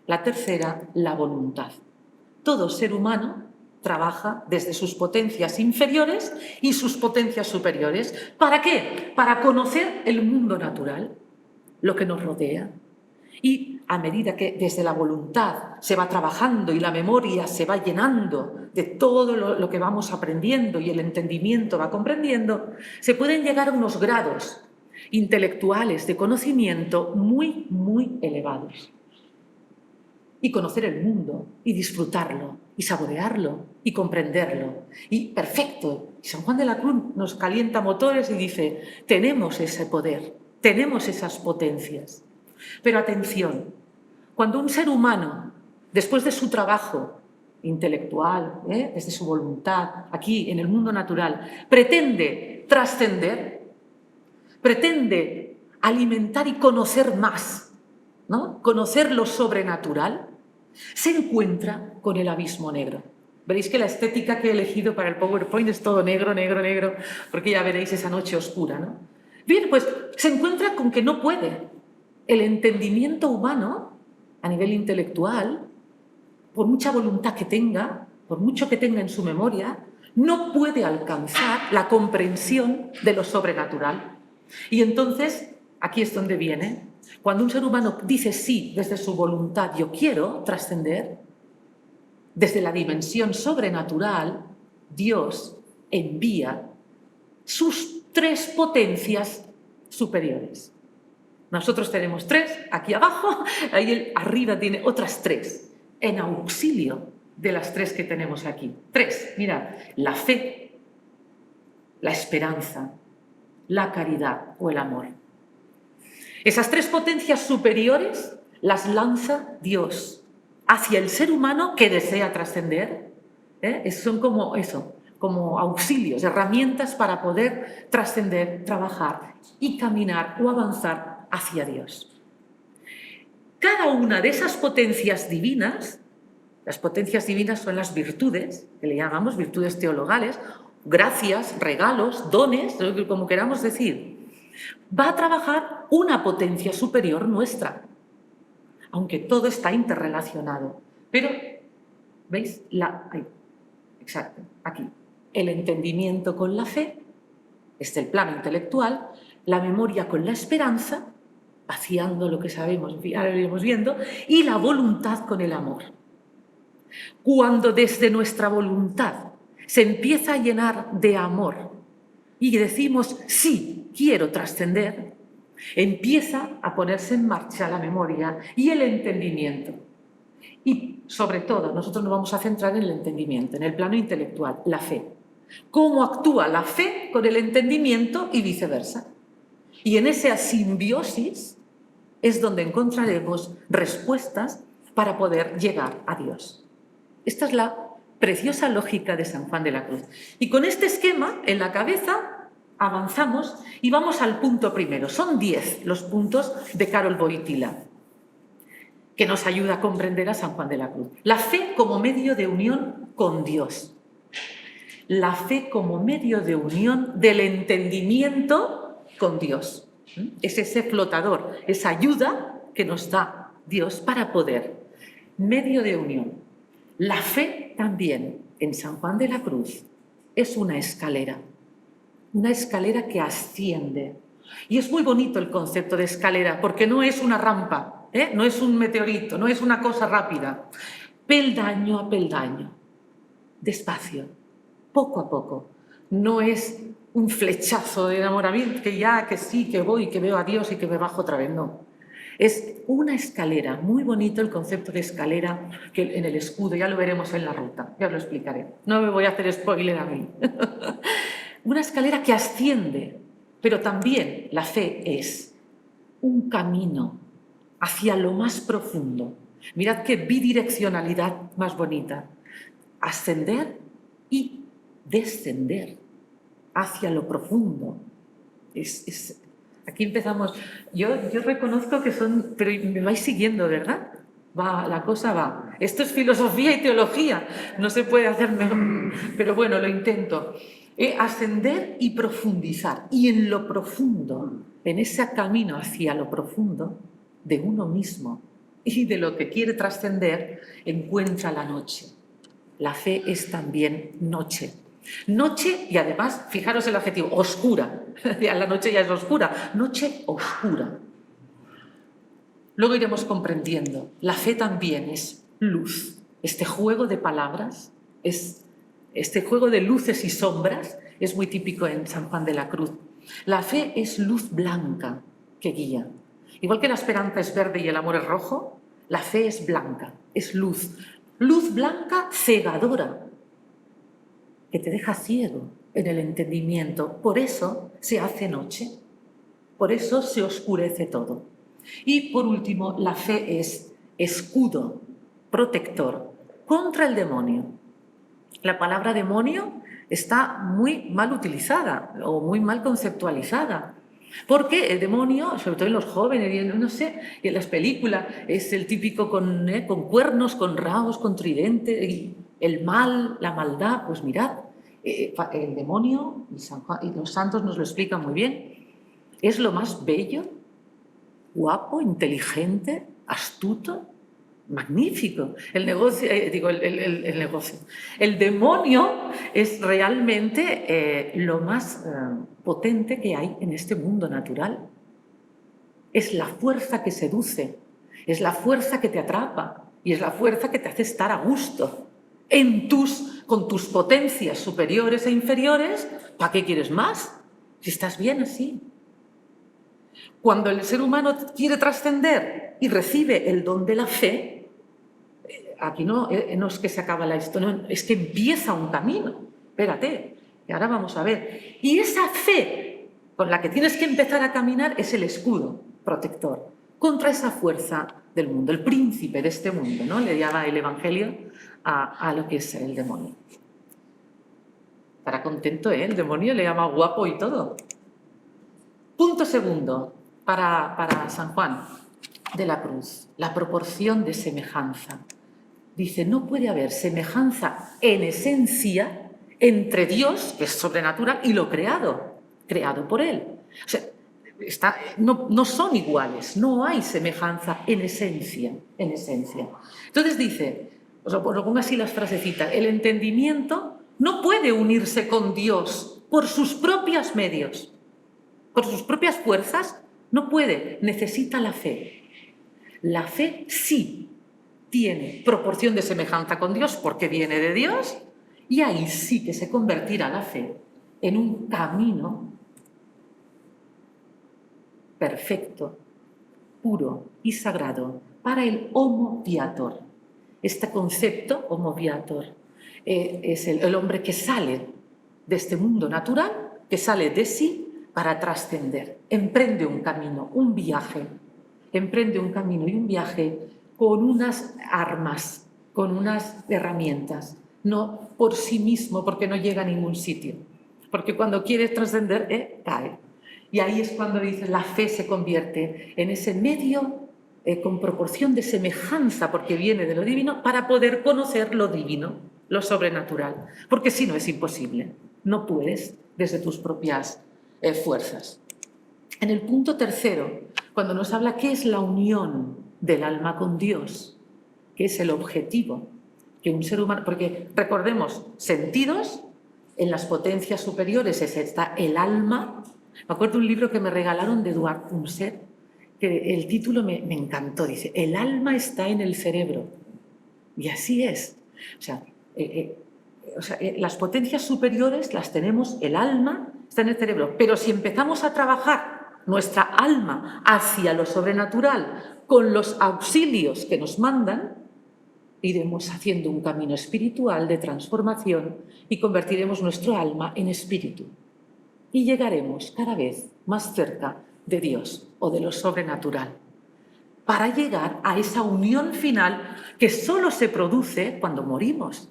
La tercera, la voluntad. Todo ser humano trabaja desde sus potencias inferiores y sus potencias superiores. ¿Para qué? Para conocer el mundo natural, lo que nos rodea. Y a medida que desde la voluntad se va trabajando y la memoria se va llenando de todo lo que vamos aprendiendo y el entendimiento va comprendiendo, se pueden llegar a unos grados intelectuales de conocimiento muy, muy elevados. Y conocer el mundo, y disfrutarlo, y saborearlo, y comprenderlo. Y perfecto, San Juan de la Cruz nos calienta motores y dice, tenemos ese poder, tenemos esas potencias. Pero atención, cuando un ser humano, después de su trabajo intelectual, desde su voluntad, aquí en el mundo natural, pretende trascender, pretende alimentar y conocer más, ¿no? Conocer lo sobrenatural, se encuentra con el abismo negro. Veréis que la estética que he elegido para el PowerPoint es todo negro, negro, negro, porque ya veréis esa noche oscura, ¿no? Bien, pues se encuentra con que no puede. El entendimiento humano, a nivel intelectual, por mucha voluntad que tenga, por mucho que tenga en su memoria, no puede alcanzar la comprensión de lo sobrenatural. Y entonces, aquí es donde viene. Cuando un ser humano dice sí desde su voluntad, yo quiero trascender, desde la dimensión sobrenatural, Dios envía sus tres potencias superiores. Nosotros tenemos tres aquí abajo, ahí arriba tiene otras tres, en auxilio de las tres que tenemos aquí. Tres, mirad, la fe, la esperanza, la caridad o el amor. Esas tres potencias superiores las lanza Dios hacia el ser humano que desea trascender. Son como eso, como auxilios, herramientas para poder trascender, trabajar y caminar o avanzar hacia Dios. Cada una de esas potencias divinas, las potencias divinas son las virtudes, que le llamamos virtudes teologales, gracias, regalos, dones, como queramos decir, va a trabajar una potencia superior nuestra, aunque todo está interrelacionado. Pero, ¿veis? Exacto, aquí. El entendimiento con la fe, este es el plano intelectual, la memoria con la esperanza, vaciando lo que sabemos, ahora lo iremos viendo, y la voluntad con el amor. Cuando desde nuestra voluntad se empieza a llenar de amor y decimos, sí, quiero trascender, empieza a ponerse en marcha la memoria y el entendimiento. Y sobre todo, nosotros nos vamos a centrar en el entendimiento, en el plano intelectual, la fe. Cómo actúa la fe con el entendimiento y viceversa. Y en esa simbiosis es donde encontraremos respuestas para poder llegar a Dios. Esta es la preciosa lógica de San Juan de la Cruz. Y con este esquema en la cabeza avanzamos y vamos al punto primero. Son 10 los puntos de Karol Wojtyła, que nos ayuda a comprender a San Juan de la Cruz. La fe como medio de unión con Dios. La fe como medio de unión del entendimiento con Dios. Es ese flotador, esa ayuda que nos da Dios para poder. Medio de unión. La fe también en San Juan de la Cruz es una escalera que asciende. Y es muy bonito el concepto de escalera porque no es una rampa, no es un meteorito, no es una cosa rápida. Peldaño a peldaño, despacio, poco a poco. No es un flechazo de enamoramiento que sí, que voy, que veo a Dios y que me bajo otra vez, no. Es una escalera, muy bonito el concepto de escalera que en el escudo, ya lo veremos en la ruta, ya os lo explicaré. No me voy a hacer spoiler a mí. Una escalera que asciende Pero también la fe es un camino hacia lo más profundo. Mirad qué bidireccionalidad más bonita. Ascender y descender hacia lo profundo. Aquí empezamos. Yo reconozco que son... Pero me vais siguiendo, ¿verdad? La cosa va. Esto es filosofía y teología. No se puede hacer mejor. Pero bueno, lo intento. Ascender y profundizar. Y en lo profundo, en ese camino hacia lo profundo de uno mismo y de lo que quiere trascender, encuentra la noche. La fe es también noche. Noche y además, fijaros el adjetivo, oscura. La noche ya es oscura. Noche oscura. Luego iremos comprendiendo. La fe también es luz. Este juego de palabras, este juego de luces y sombras es muy típico en San Juan de la Cruz. La fe es luz blanca que guía. Igual que la esperanza es verde y el amor es rojo, la fe es blanca, es luz. Luz blanca cegadora, que te deja ciego en el entendimiento. Por eso se hace noche, por eso se oscurece todo. Y por último, la fe es escudo protector contra el demonio. La palabra demonio está muy mal utilizada o muy mal conceptualizada. Porque el demonio, sobre todo en los jóvenes, no sé, en las películas, es el típico con cuernos, con rabos, con tridente, y el mal, la maldad. Pues mirad, el demonio, y los santos nos lo explican muy bien, es lo más bello, guapo, inteligente, astuto, magnífico. El demonio es realmente lo más potente que hay en este mundo natural. Es la fuerza que seduce, es la fuerza que te atrapa y es la fuerza que te hace estar a gusto con tus potencias superiores e inferiores. ¿Para qué quieres más? Si estás bien así. Cuando el ser humano quiere trascender y recibe el don de la fe, aquí no es que se acaba la historia, no, es que empieza un camino. Espérate, y ahora vamos a ver. Y esa fe con la que tienes que empezar a caminar es el escudo protector contra esa fuerza del mundo, el príncipe de este mundo, ¿no? Le llama el Evangelio a lo que es el demonio. Estará contento, ¿eh? El demonio le llama guapo y todo. Punto segundo para San Juan de la Cruz, la proporción de semejanza. Dice, no puede haber semejanza en esencia entre Dios, que es sobrenatural, y lo creado por Él. O sea, no son iguales, no hay semejanza en esencia. Entonces dice, os lo pongo así las frasecitas, el entendimiento no puede unirse con Dios por sus propios medios, por sus propias fuerzas, no puede, necesita la fe. La fe sí tiene proporción de semejanza con Dios porque viene de Dios y ahí sí que se convertirá la fe en un camino perfecto, puro y sagrado para el homo viator. Este concepto, homo viator, es el hombre que sale de este mundo natural, que sale de sí para trascender. Emprende un camino, un viaje. Emprende un camino y un viaje con unas armas, con unas herramientas, no por sí mismo, porque no llega a ningún sitio. Porque cuando quieres trascender, cae. Y ahí es cuando dice, la fe se convierte en ese medio con proporción de semejanza, porque viene de lo divino, para poder conocer lo divino, lo sobrenatural. Porque si no es imposible, no puedes desde tus propias fuerzas. En el punto tercero, cuando nos habla qué es la unión del alma con Dios, que es el objetivo que un ser humano... Porque recordemos, sentidos, en las potencias superiores está el alma. Me acuerdo de un libro que me regalaron de Eduard Punset, que el título me encantó. Dice, el alma está en el cerebro. Y así es. O sea, las potencias superiores las tenemos, el alma está en el cerebro. Pero si empezamos a trabajar nuestra alma hacia lo sobrenatural con los auxilios que nos mandan, iremos haciendo un camino espiritual de transformación y convertiremos nuestro alma en espíritu. y llegaremos cada vez más cerca de Dios o de lo sobrenatural, para llegar a esa unión final que solo se produce cuando morimos,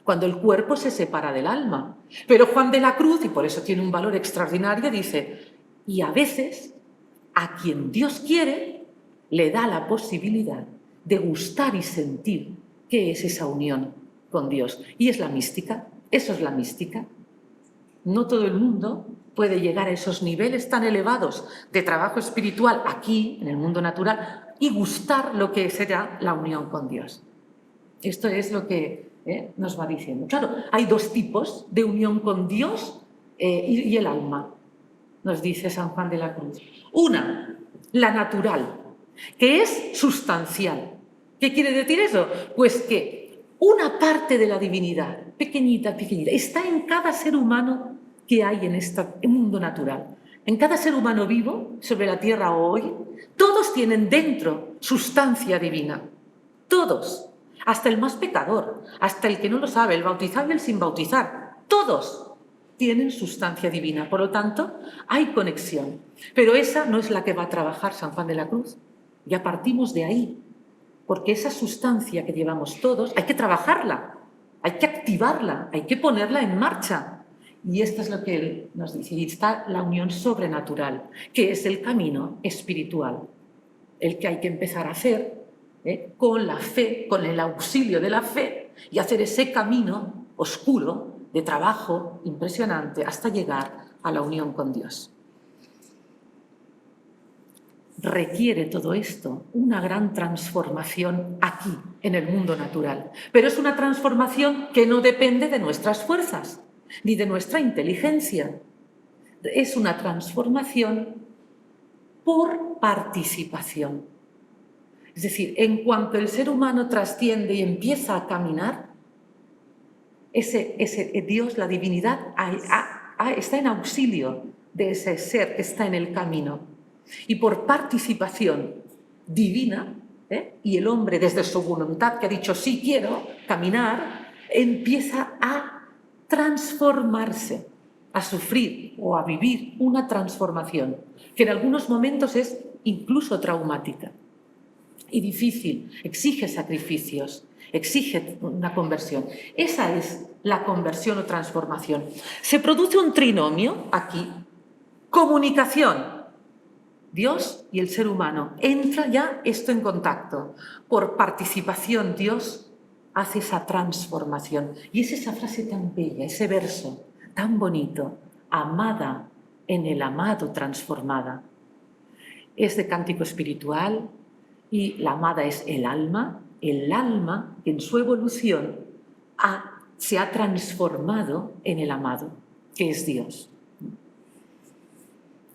cuando el cuerpo se separa del alma. Pero Juan de la Cruz, y por eso tiene un valor extraordinario, dice, y a veces a quien Dios quiere le da la posibilidad de gustar y sentir qué es esa unión con Dios. Y es la mística, eso es la mística. No todo el mundo puede llegar a esos niveles tan elevados de trabajo espiritual aquí, en el mundo natural, y gustar lo que será la unión con Dios. Esto es lo que nos va diciendo. Claro, hay dos tipos de unión con Dios y el alma, nos dice San Juan de la Cruz. Una, la natural, que es sustancial. ¿Qué quiere decir eso? Pues que una parte de la divinidad, pequeñita, pequeñita, está en cada ser humano que hay en este mundo natural. En cada ser humano vivo sobre la tierra hoy, todos tienen dentro sustancia divina. Todos. Hasta el más pecador, hasta el que no lo sabe, el bautizado y el sin bautizar. Todos tienen sustancia divina. Por lo tanto, hay conexión. Pero esa no es la que va a trabajar San Juan de la Cruz. Ya partimos de ahí. Porque esa sustancia que llevamos todos, hay que trabajarla, hay que activarla, hay que ponerla en marcha. Y esto es lo que él nos dice. Y está la unión sobrenatural, que es el camino espiritual, el que hay que empezar a hacer con la fe, con el auxilio de la fe, y hacer ese camino oscuro de trabajo impresionante hasta llegar a la unión con Dios. Requiere todo esto una gran transformación aquí, en el mundo natural. Pero es una transformación que no depende de nuestras fuerzas, ni de nuestra inteligencia. Es una transformación por participación. Es decir, en cuanto el ser humano trasciende y empieza a caminar, ese Dios, la divinidad, está en auxilio de ese ser que está en el camino. Y por participación divina, y el hombre desde su voluntad que ha dicho sí quiero caminar, empieza a transformarse, a sufrir o a vivir una transformación que en algunos momentos es incluso traumática y difícil, exige sacrificios, exige una conversión. Esa es la conversión o transformación. Se produce un trinomio aquí, comunicación, Dios y el ser humano. Entra ya esto en contacto. Por participación Dios hace esa transformación. Y es esa frase tan bella, ese verso tan bonito, amada en el amado transformada. Es de cántico espiritual y la amada es el alma que en su evolución se ha transformado en el amado, que es Dios.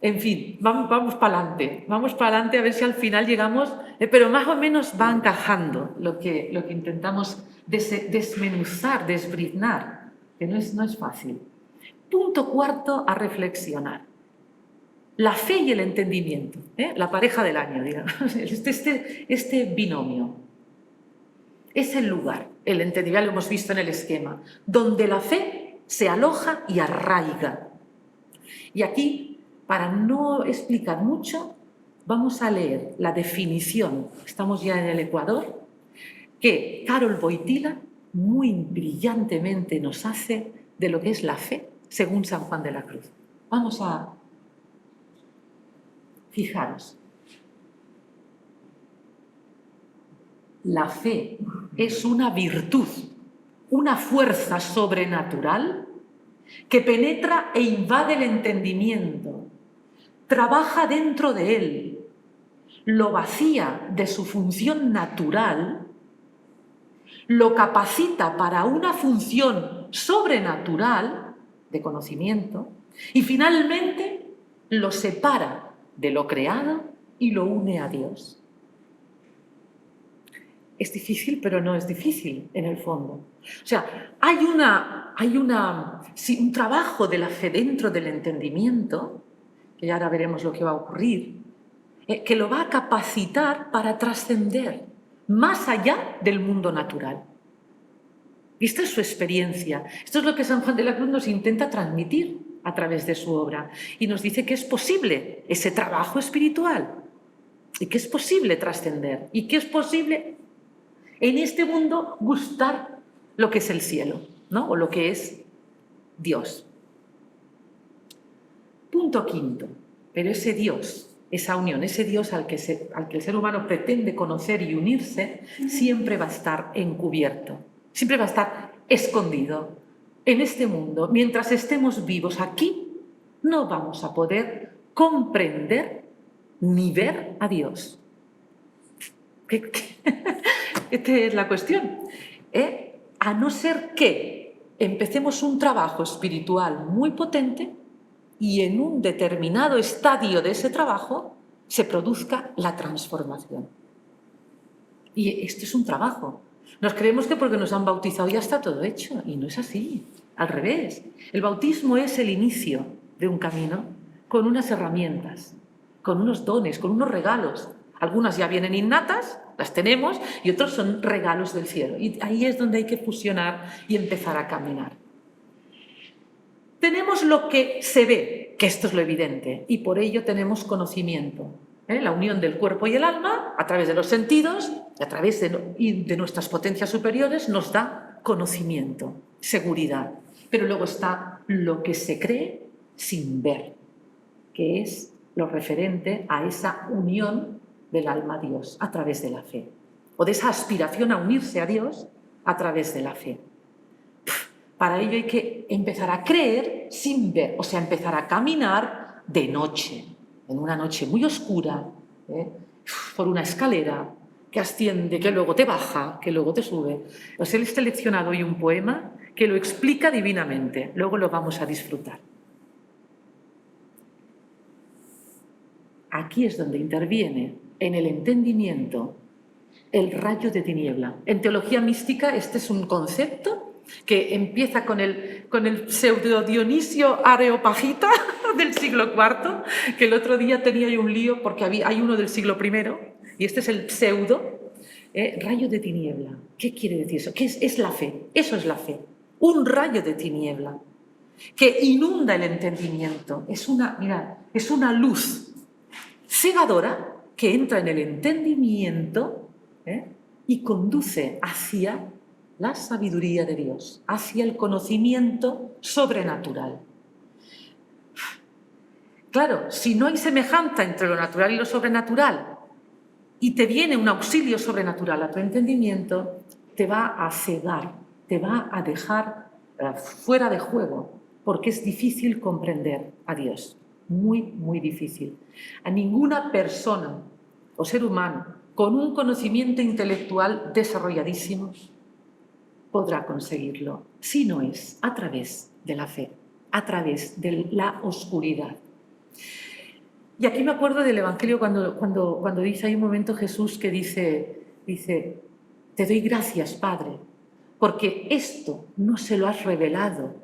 En fin, vamos para adelante a ver si al final llegamos, pero más o menos va encajando lo que intentamos desmenuzar, desbriznar, que no es fácil. Punto cuarto a reflexionar. La fe y el entendimiento, la pareja del año, digamos, este binomio. Es el lugar, el entendimiento, lo hemos visto en el esquema, donde la fe se aloja y arraiga. Y aquí, para no explicar mucho, vamos a leer la definición, estamos ya en el Ecuador, que Karol Wojtyła muy brillantemente nos hace de lo que es la fe según San Juan de la Cruz. Vamos a fijaros. La fe es una virtud, una fuerza sobrenatural que penetra e invade el entendimiento, trabaja dentro de él, lo vacía de su función natural, lo capacita para una función sobrenatural de conocimiento y finalmente lo separa de lo creado y lo une a Dios. Es difícil, pero no es difícil en el fondo. O sea, hay un trabajo de la fe dentro del entendimiento, que ya ahora veremos lo que va a ocurrir, que lo va a capacitar para trascender más allá del mundo natural. Y esta es su experiencia. Esto es lo que San Juan de la Cruz nos intenta transmitir. a través de su obra y nos dice que es posible ese trabajo espiritual y que es posible trascender y que es posible en este mundo gustar lo que es el cielo, ¿no? O lo que es Dios. Punto quinto, pero ese Dios, esa unión, ese Dios al que el ser humano pretende conocer y unirse, siempre va a estar encubierto, siempre va a estar escondido en este mundo. Mientras estemos vivos aquí, no vamos a poder comprender ni ver a Dios. Esta es la cuestión. A no ser que empecemos un trabajo espiritual muy potente y en un determinado estadio de ese trabajo se produzca la transformación. Y esto es un trabajo. Nos creemos que porque nos han bautizado ya está todo hecho, y no es así, al revés. El bautismo es el inicio de un camino con unas herramientas, con unos dones, con unos regalos. Algunas ya vienen innatas, las tenemos, y otros son regalos del cielo. Y ahí es donde hay que fusionar y empezar a caminar. Tenemos lo que se ve, que esto es lo evidente, y por ello tenemos conocimiento. La unión del cuerpo y el alma, a través de los sentidos, a través de nuestras potencias superiores, nos da conocimiento, seguridad. Pero luego está lo que se cree sin ver, que es lo referente a esa unión del alma a Dios a través de la fe, o de esa aspiración a unirse a Dios a través de la fe. Para ello hay que empezar a creer sin ver, o sea, empezar a caminar de noche, en una noche muy oscura, por una escalera que asciende, que luego te baja, que luego te sube. Os he seleccionado hoy un poema que lo explica divinamente, luego lo vamos a disfrutar. Aquí es donde interviene en el entendimiento el rayo de tiniebla. En teología mística este es un concepto que empieza con el pseudo Dionisio Areopagita del siglo IV, que el otro día tenía yo un lío porque hay uno del siglo I, y este es el pseudo rayo de tiniebla. ¿Qué quiere decir eso? ¿Qué es la fe? Eso es la fe. Un rayo de tiniebla que inunda el entendimiento. Es una luz cegadora que entra en el entendimiento y conduce hacia la sabiduría de Dios, hacia el conocimiento sobrenatural. Claro, si no hay semejanza entre lo natural y lo sobrenatural y te viene un auxilio sobrenatural a tu entendimiento, te va a cegar, te va a dejar fuera de juego, porque es difícil comprender a Dios, muy, muy difícil. A ninguna persona o ser humano con un conocimiento intelectual desarrolladísimo podrá conseguirlo, si no es a través de la fe, a través de la oscuridad. Y aquí me acuerdo del Evangelio cuando dice, hay un momento Jesús que dice, te doy gracias, Padre, porque esto no se lo has revelado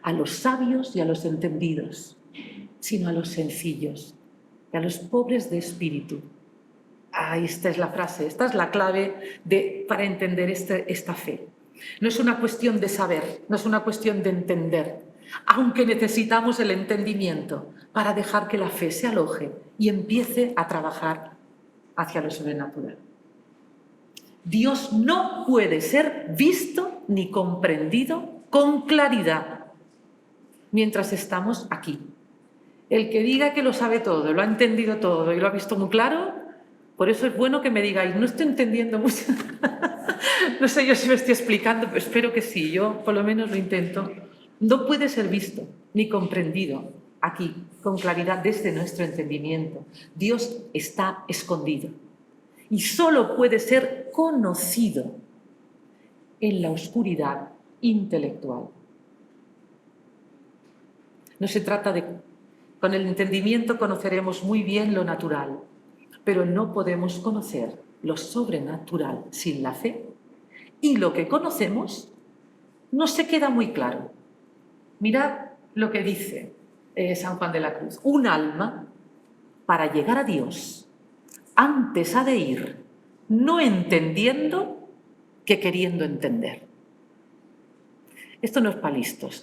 a los sabios y a los entendidos, sino a los sencillos y a los pobres de espíritu. Esta es la frase, esta es la clave para entender esta fe. No es una cuestión de saber, no es una cuestión de entender, aunque necesitamos el entendimiento para dejar que la fe se aloje y empiece a trabajar hacia lo sobrenatural. Dios no puede ser visto ni comprendido con claridad mientras estamos aquí. El que diga que lo sabe todo, lo ha entendido todo y lo ha visto muy claro, por eso es bueno que me digáis, no estoy entendiendo mucho. No sé yo si me estoy explicando, pero espero que sí, yo por lo menos lo intento. No puede ser visto ni comprendido aquí con claridad desde nuestro entendimiento. Dios está escondido y solo puede ser conocido en la oscuridad intelectual. No se trata de... Con el entendimiento conoceremos muy bien lo natural, pero no podemos conocer lo sobrenatural sin la fe. Y lo que conocemos no se queda muy claro. Mirad lo que dice San Juan de la Cruz. Un alma, para llegar a Dios, antes ha de ir no entendiendo que queriendo entender. Esto no es para listos.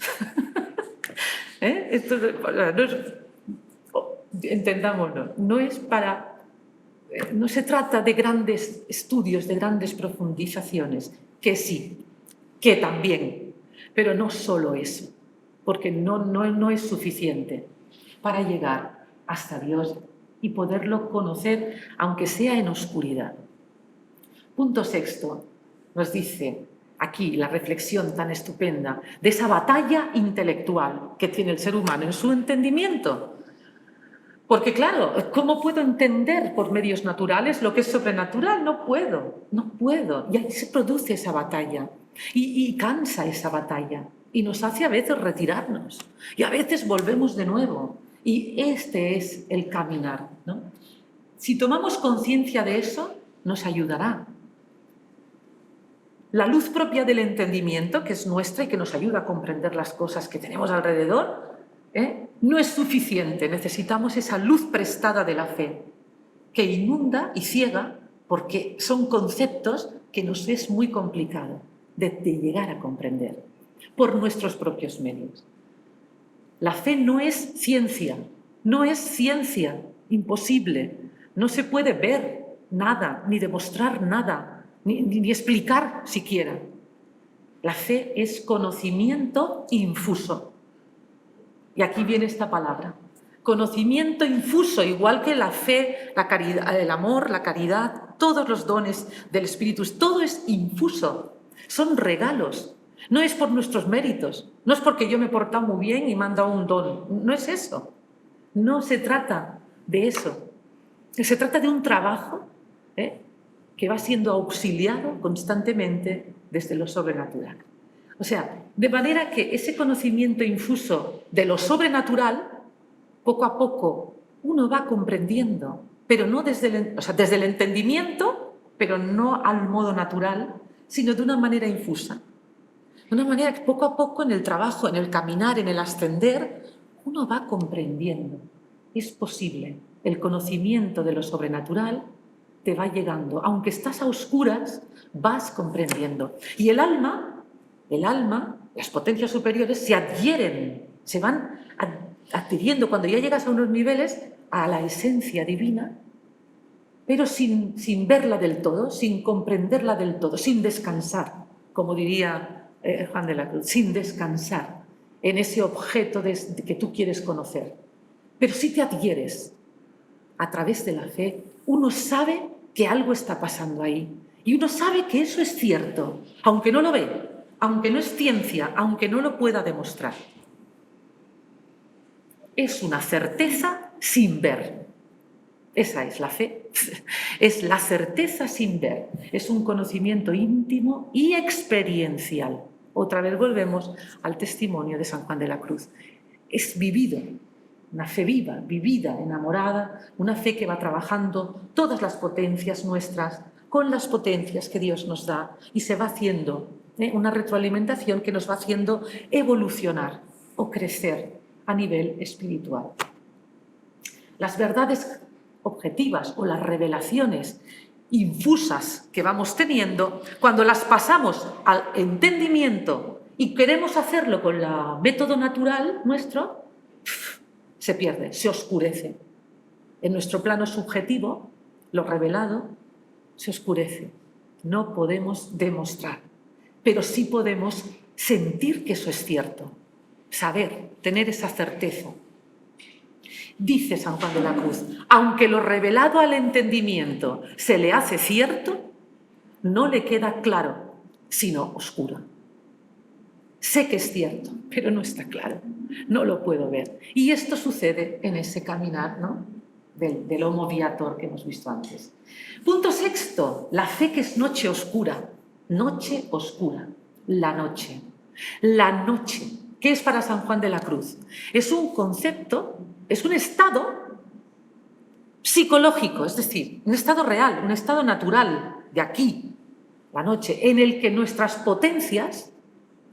Esto no es, entendámonos, no es para, no se trata de grandes estudios, de grandes profundizaciones, que sí, que también, pero no solo eso, porque no es suficiente para llegar hasta Dios y poderlo conocer, aunque sea en oscuridad. Punto sexto, nos dice aquí la reflexión tan estupenda de esa batalla intelectual que tiene el ser humano en su entendimiento. Porque claro, ¿cómo puedo entender por medios naturales lo que es sobrenatural? No puedo. Y ahí se produce esa batalla y cansa esa batalla y nos hace a veces retirarnos y a veces volvemos de nuevo. Y este es el caminar, ¿no? Si tomamos conciencia de eso, nos ayudará. La luz propia del entendimiento, que es nuestra y que nos ayuda a comprender las cosas que tenemos alrededor, no es suficiente. Necesitamos esa luz prestada de la fe, que inunda y ciega, porque son conceptos que nos es muy complicado de llegar a comprender por nuestros propios medios. La fe no es ciencia, imposible. No se puede ver nada, ni demostrar nada, ni explicar siquiera. La fe es conocimiento infuso. Y aquí viene esta palabra. Conocimiento infuso, igual que la fe, la caridad, el amor, la caridad, todos los dones del Espíritu, todo es infuso. Son regalos. No es por nuestros méritos, no es porque yo me he portado muy bien y me han dado un don. No es eso. No se trata de eso. Se trata de un trabajo que va siendo auxiliado constantemente desde lo sobrenatural. O sea, de manera que ese conocimiento infuso de lo sobrenatural, poco a poco uno va comprendiendo, pero no desde el entendimiento, pero no al modo natural, sino de una manera infusa. De una manera que poco a poco en el trabajo, en el caminar, en el ascender, uno va comprendiendo. Es posible. El conocimiento de lo sobrenatural te va llegando. Aunque estás a oscuras, vas comprendiendo. Y el alma, las potencias superiores se adhieren, se van adhiriendo cuando ya llegas a unos niveles a la esencia divina, pero sin verla del todo, sin comprenderla del todo, sin descansar, como diría Juan de la Cruz, sin descansar en ese objeto que tú quieres conocer. Pero si te adhieres a través de la fe, uno sabe que algo está pasando ahí y uno sabe que eso es cierto, aunque no lo ve, aunque no es ciencia, aunque no lo pueda demostrar. Es una certeza sin ver. Esa es la fe. Es la certeza sin ver. Es un conocimiento íntimo y experiencial. Otra vez volvemos al testimonio de San Juan de la Cruz. Es vivido, una fe viva, vivida, enamorada, una fe que va trabajando todas las potencias nuestras con las potencias que Dios nos da y se va haciendo una retroalimentación que nos va haciendo evolucionar o crecer a nivel espiritual. Las verdades objetivas o las revelaciones infusas que vamos teniendo, cuando las pasamos al entendimiento y queremos hacerlo con el método natural nuestro, se pierde, se oscurece. En nuestro plano subjetivo, lo revelado se oscurece. No podemos demostrar, pero sí podemos sentir que eso es cierto, saber, tener esa certeza. Dice San Juan de la Cruz, aunque lo revelado al entendimiento se le hace cierto, no le queda claro, sino oscuro. Sé que es cierto, pero no está claro, no lo puedo ver. Y esto sucede en ese caminar, ¿no?, del homo viator que hemos visto antes. Punto sexto, la fe que es noche oscura. Noche oscura, la noche. La noche, ¿qué es para San Juan de la Cruz? Es un concepto, es un estado psicológico, es decir, un estado real, un estado natural de aquí, la noche, en el que nuestras potencias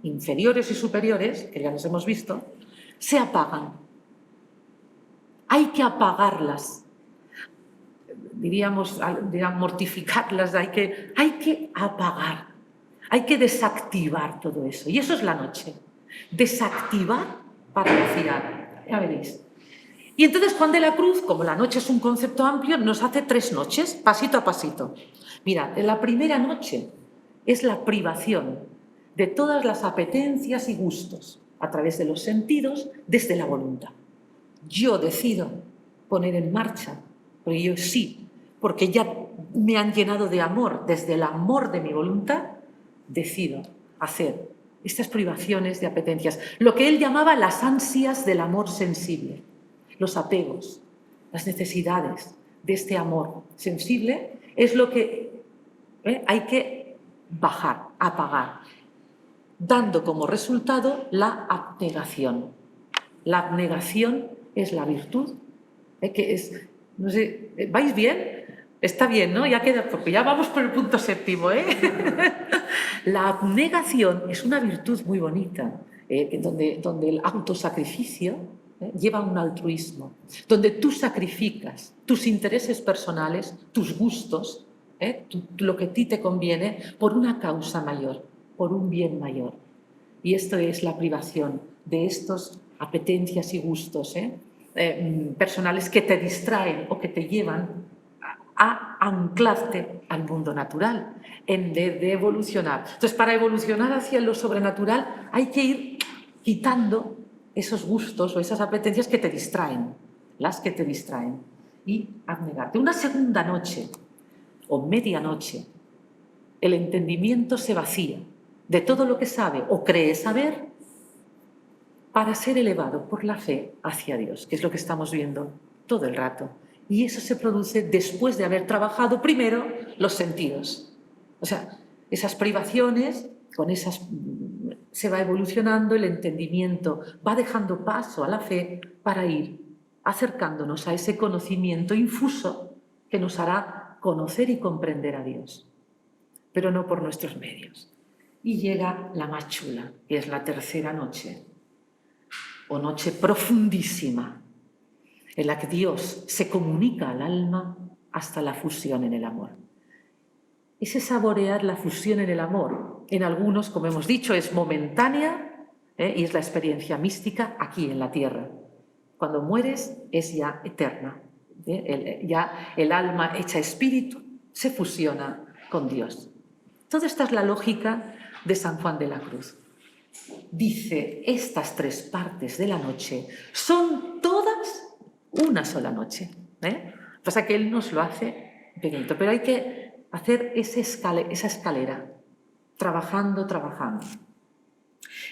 inferiores y superiores, que ya las hemos visto, se apagan. Hay que apagarlas, diríamos mortificarlas, hay que apagar, hay que desactivar todo eso. Y eso es la noche. Desactivar para vaciar. Ya veréis. Y entonces Juan de la Cruz, como la noche es un concepto amplio, nos hace 3 noches, pasito a pasito. Mirad, la primera noche es la privación de todas las apetencias y gustos a través de los sentidos desde la voluntad. Yo decido poner en marcha, porque yo sí, porque ya me han llenado de amor, desde el amor de mi voluntad, decido hacer estas privaciones de apetencias, lo que él llamaba las ansias del amor sensible, los apegos, las necesidades de este amor sensible, es lo que hay que bajar, apagar, dando como resultado la abnegación. La abnegación es la virtud, que es, no sé, ¿vais bien? Está bien, ¿no? Ya queda, porque ya vamos por el punto 7, ¿eh? La abnegación es una virtud muy bonita, donde el autosacrificio lleva a un altruismo, donde tú sacrificas tus intereses personales, tus gustos, lo que a ti te conviene, por una causa mayor, por un bien mayor. Y esto es la privación de estos apetencias y gustos personales que te distraen o que te llevan a anclarte al mundo natural, en vez de evolucionar. Entonces, para evolucionar hacia lo sobrenatural hay que ir quitando esos gustos o esas apetencias que te distraen, las que te distraen, y abnegarte. Una segunda noche o medianoche, el entendimiento se vacía de todo lo que sabe o cree saber para ser elevado por la fe hacia Dios, que es lo que estamos viendo todo el rato. Y eso se produce después de haber trabajado primero los sentidos. O sea, esas privaciones, con esas se va evolucionando, el entendimiento va dejando paso a la fe para ir acercándonos a ese conocimiento infuso que nos hará conocer y comprender a Dios, pero no por nuestros medios. Y llega la más chula, que es la tercera noche, o noche profundísima, en la que Dios se comunica al alma hasta la fusión en el amor. Ese saborear la fusión en el amor, en algunos, como hemos dicho, es momentánea y es la experiencia mística aquí en la tierra. Cuando mueres es ya eterna, ya el alma hecha espíritu se fusiona con Dios. Toda esta es la lógica de San Juan de la Cruz. Dice, estas 3 partes de la noche son todas una sola noche. Pasa que él nos lo hace pequeñito, pero hay que hacer esa escalera, trabajando.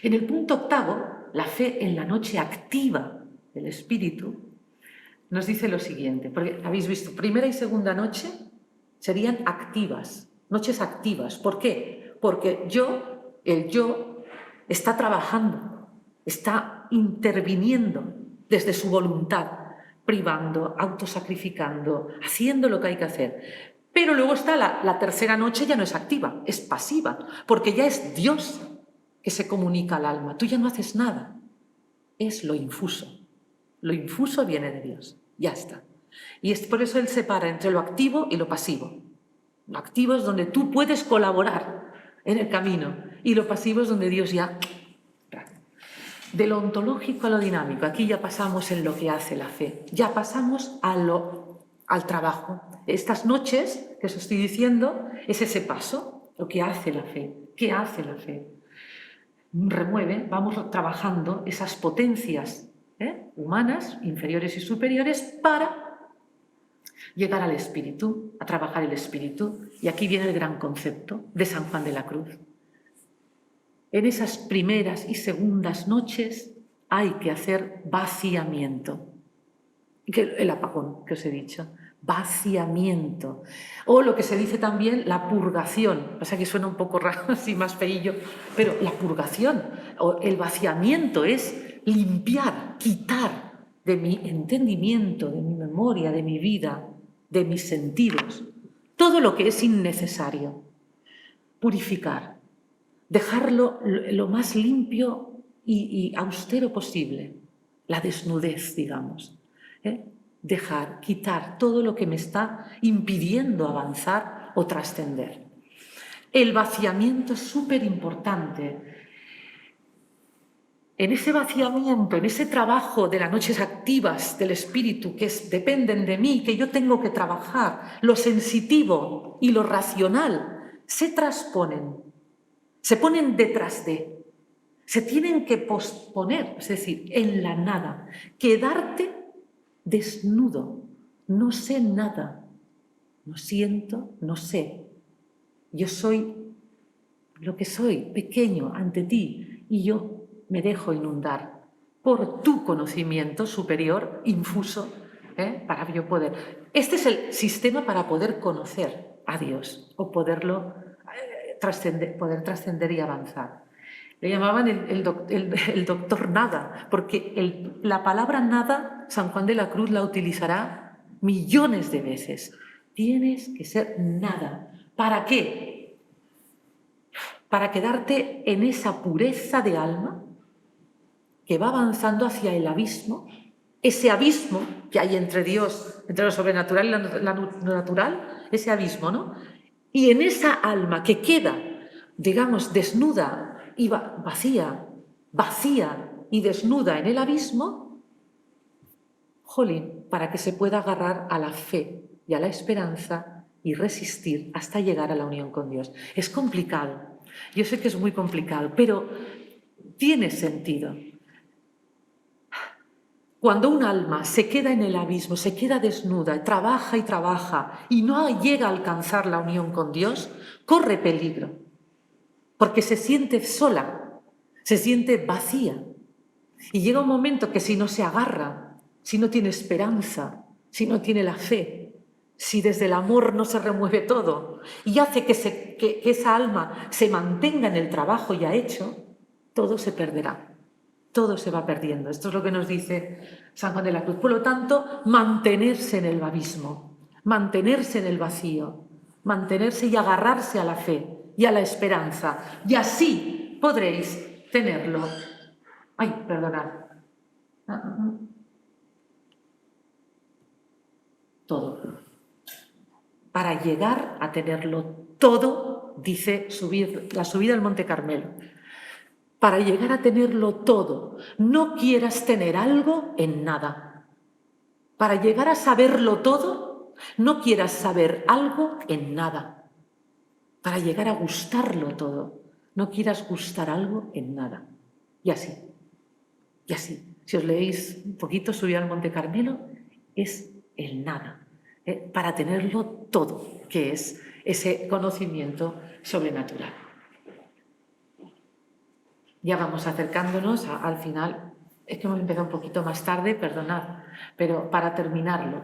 En el punto 8, la fe en la noche activa del espíritu, nos dice lo siguiente, porque habéis visto, primera y segunda noche serían activas, noches activas. ¿Por qué? Porque el yo está trabajando, está interviniendo desde su voluntad, privando, autosacrificando, haciendo lo que hay que hacer. Pero luego está la tercera noche, ya no es activa, es pasiva, porque ya es Dios que se comunica al alma. Tú ya no haces nada, es lo infuso. Lo infuso viene de Dios, ya está. Y es por eso él separa entre lo activo y lo pasivo. Lo activo es donde tú puedes colaborar en el camino y lo pasivo es donde Dios ya... De lo ontológico a lo dinámico, aquí ya pasamos en lo que hace la fe, ya pasamos al trabajo. Estas noches que os estoy diciendo es ese paso, lo que hace la fe. ¿Qué hace la fe? Remueve, vamos trabajando esas potencias humanas, inferiores y superiores, para llegar al espíritu, a trabajar el espíritu. Y aquí viene el gran concepto de San Juan de la Cruz. En esas primeras y segundas noches hay que hacer vaciamiento. El apagón que os he dicho, vaciamiento. O lo que se dice también, la purgación. O sea que suena un poco raro, así más feillo, pero la purgación o el vaciamiento es limpiar, quitar de mi entendimiento, de mi memoria, de mi vida, de mis sentidos, todo lo que es innecesario. Purificar. Dejarlo lo más limpio y austero posible, la desnudez, digamos. Dejar, quitar todo lo que me está impidiendo avanzar o trascender. El vaciamiento es súper importante. en ese vaciamiento, en ese trabajo de las noches activas del espíritu que dependen de mí, que yo tengo que trabajar, lo sensitivo y lo racional se trasponen, se ponen detrás de, se tienen que posponer, es decir, en la nada, quedarte desnudo, no sé nada, no siento, no sé, yo soy lo que soy, pequeño ante ti, y yo me dejo inundar por tu conocimiento superior, infuso, para yo poder. Este es el sistema para poder conocer a Dios o poderlo poder trascender y avanzar. Le llamaban el doctor nada, porque la palabra nada, San Juan de la Cruz la utilizará millones de veces. Tienes que ser nada. ¿Para qué? Para quedarte en esa pureza de alma que va avanzando hacia el abismo, ese abismo que hay entre Dios, entre lo sobrenatural y lo natural, ese abismo, ¿no? Y en esa alma que queda, digamos, desnuda y vacía y desnuda en el abismo, jolín, para que se pueda agarrar a la fe y a la esperanza y resistir hasta llegar a la unión con Dios. Es complicado, yo sé que es muy complicado, pero tiene sentido. Cuando un alma se queda en el abismo, se queda desnuda, trabaja y no llega a alcanzar la unión con Dios, corre peligro, porque se siente sola, se siente vacía. Y llega un momento que si no se agarra, si no tiene esperanza, si no tiene la fe, si desde el amor no se remueve todo y hace que esa alma se mantenga en el trabajo ya hecho, todo se perderá. Todo se va perdiendo. Esto es lo que nos dice San Juan de la Cruz. Por lo tanto, mantenerse en el abismo, mantenerse en el vacío, mantenerse y agarrarse a la fe y a la esperanza. Y así podréis tenerlo. Ay, perdonad. Todo. Para llegar a tenerlo todo, dice la subida al Monte Carmelo. Para llegar a tenerlo todo, no quieras tener algo en nada. Para llegar a saberlo todo, no quieras saber algo en nada. Para llegar a gustarlo todo, no quieras gustar algo en nada. Y así, y así. Si os leéis un poquito, Subir al Monte Carmelo, es el nada. Para tenerlo todo, que es ese conocimiento sobrenatural. Ya vamos acercándonos al final. Es que hemos empezado un poquito más tarde, perdonad, pero para terminarlo.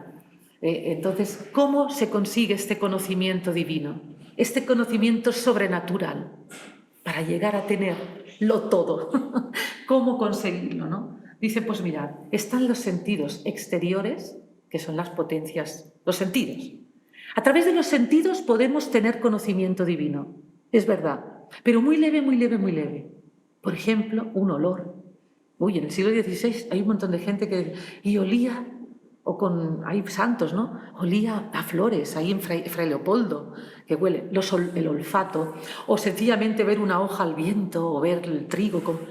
Entonces, ¿cómo se consigue este conocimiento divino? Este conocimiento sobrenatural para llegar a tenerlo todo. ¿Cómo conseguirlo, no? Dice, pues mirad, están los sentidos exteriores, que son las potencias, los sentidos. A través de los sentidos podemos tener conocimiento divino, es verdad, pero muy leve, muy leve, muy leve. Por ejemplo, un olor. Uy, en el siglo XVI hay un montón de gente que... Y olía, hay santos, ¿no? Olía a flores, ahí en Fray Leopoldo, que huele, el olfato, o sencillamente ver una hoja al viento, o ver el trigo.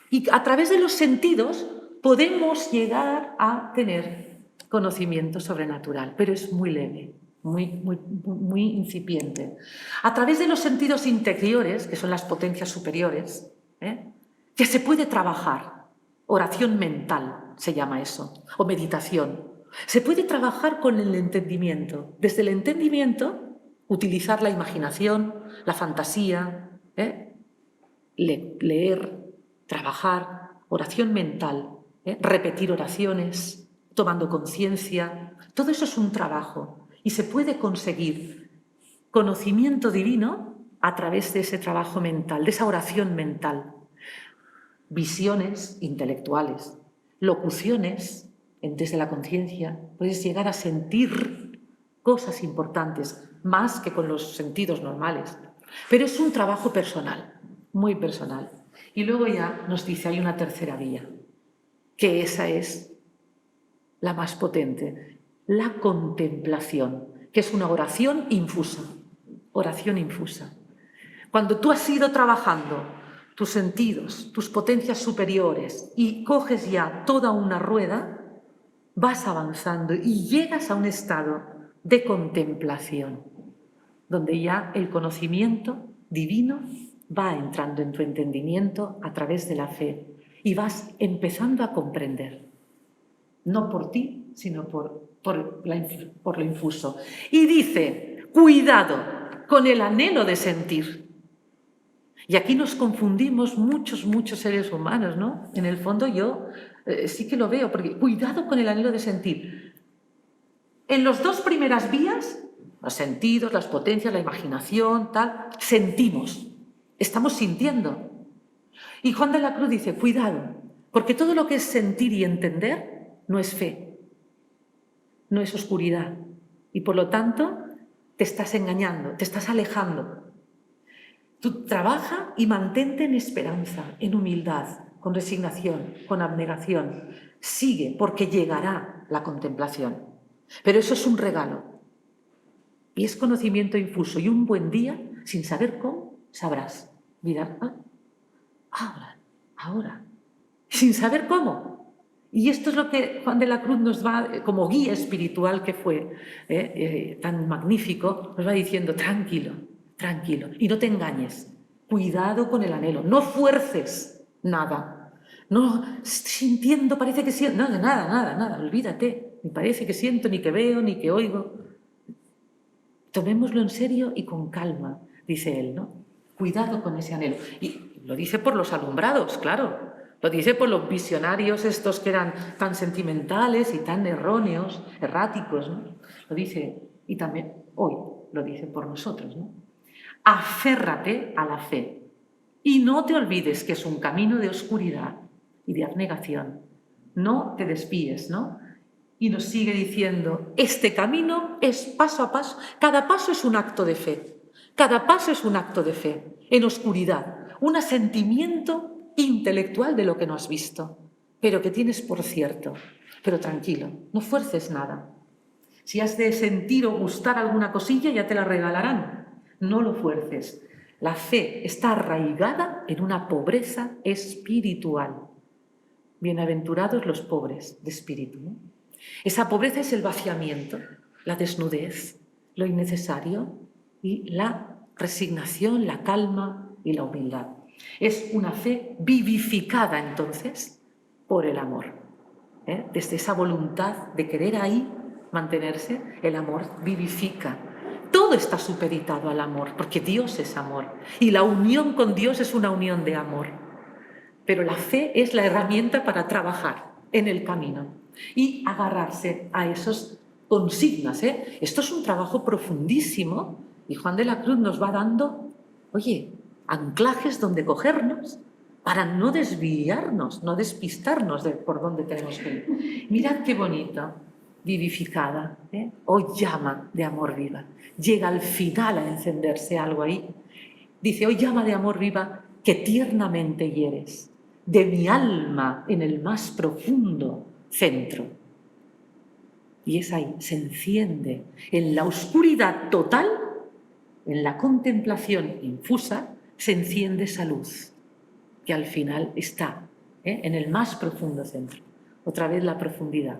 Y a través de los sentidos podemos llegar a tener conocimiento sobrenatural, pero es muy leve, muy incipiente. A través de los sentidos interiores, que son las potencias superiores, que se puede trabajar. Oración mental se llama eso, o meditación. Se puede trabajar con el entendimiento. Desde el entendimiento, utilizar la imaginación, la fantasía, leer, trabajar, oración mental, repetir oraciones, tomando conciencia. Todo eso es un trabajo y se puede conseguir conocimiento divino a través de ese trabajo mental, de esa oración mental. Visiones intelectuales, locuciones desde la conciencia, puedes llegar a sentir cosas importantes, más que con los sentidos normales. Pero es un trabajo personal, muy personal. Y luego ya nos dice, hay una tercera vía, que esa es la más potente, la contemplación, que es una oración infusa, oración infusa. Cuando tú has ido trabajando tus sentidos, tus potencias superiores y coges ya toda una rueda, vas avanzando y llegas a un estado de contemplación, donde ya el conocimiento divino va entrando en tu entendimiento a través de la fe y vas empezando a comprender, no por ti, sino por lo infuso. Y dice, cuidado con el anhelo de sentir. Y aquí nos confundimos muchos seres humanos, ¿no? En el fondo yo sí que lo veo, porque cuidado con el anhelo de sentir. En las dos primeras vías, los sentidos, las potencias, la imaginación, tal, sentimos, estamos sintiendo. Y Juan de la Cruz dice, cuidado, porque todo lo que es sentir y entender no es fe, no es oscuridad. Y por lo tanto, te estás engañando, te estás alejando. Tú trabaja y mantente en esperanza, en humildad, con resignación, con abnegación. Sigue, porque llegará la contemplación. Pero eso es un regalo. Y es conocimiento infuso. Y un buen día, sin saber cómo, sabrás. Mira, ahora. Sin saber cómo. Y esto es lo que Juan de la Cruz nos va, como guía espiritual que fue, tan magnífico, nos va diciendo, tranquilo, tranquilo. Y no te engañes. Cuidado con el anhelo. No fuerces nada. No, sintiendo, parece que siento. No, nada. Olvídate. Ni parece que siento, ni que veo, ni que oigo. Tomémoslo en serio y con calma, dice él, ¿no? Cuidado con ese anhelo. Y lo dice por los alumbrados, claro. Lo dice por los visionarios estos que eran tan sentimentales y tan erróneos, erráticos, ¿no? Lo dice, y también hoy lo dice por nosotros, ¿no? Aférrate a la fe y no te olvides que es un camino de oscuridad y de abnegación. No te desvíes, ¿no? Y nos sigue diciendo, este camino es paso a paso, cada paso es un acto de fe, cada paso es un acto de fe, en oscuridad, un asentimiento intelectual de lo que no has visto, pero que tienes por cierto. Pero tranquilo, no fuerces nada. Si has de sentir o gustar alguna cosilla, ya te la regalarán. No lo fuerces. La fe está arraigada en una pobreza espiritual. Bienaventurados los pobres de espíritu, ¿no? Esa pobreza es el vaciamiento, la desnudez, lo innecesario y la resignación, la calma y la humildad. Es una fe vivificada entonces por el amor. Desde esa voluntad de querer ahí mantenerse, el amor vivifica. Todo está supeditado al amor, porque Dios es amor y la unión con Dios es una unión de amor. Pero la fe es la herramienta para trabajar en el camino y agarrarse a esas consignas. Esto es un trabajo profundísimo y Juan de la Cruz nos va dando, anclajes donde cogernos para no desviarnos, no despistarnos de por dónde tenemos que ir. Mirad qué bonito, vivificada, hoy llama de amor viva. Llega al final a encenderse algo ahí. Dice, hoy llama de amor viva que tiernamente hieres de mi alma en el más profundo centro. Y es ahí, se enciende en la oscuridad total, en la contemplación infusa, se enciende esa luz que al final está en el más profundo centro. Otra vez la profundidad.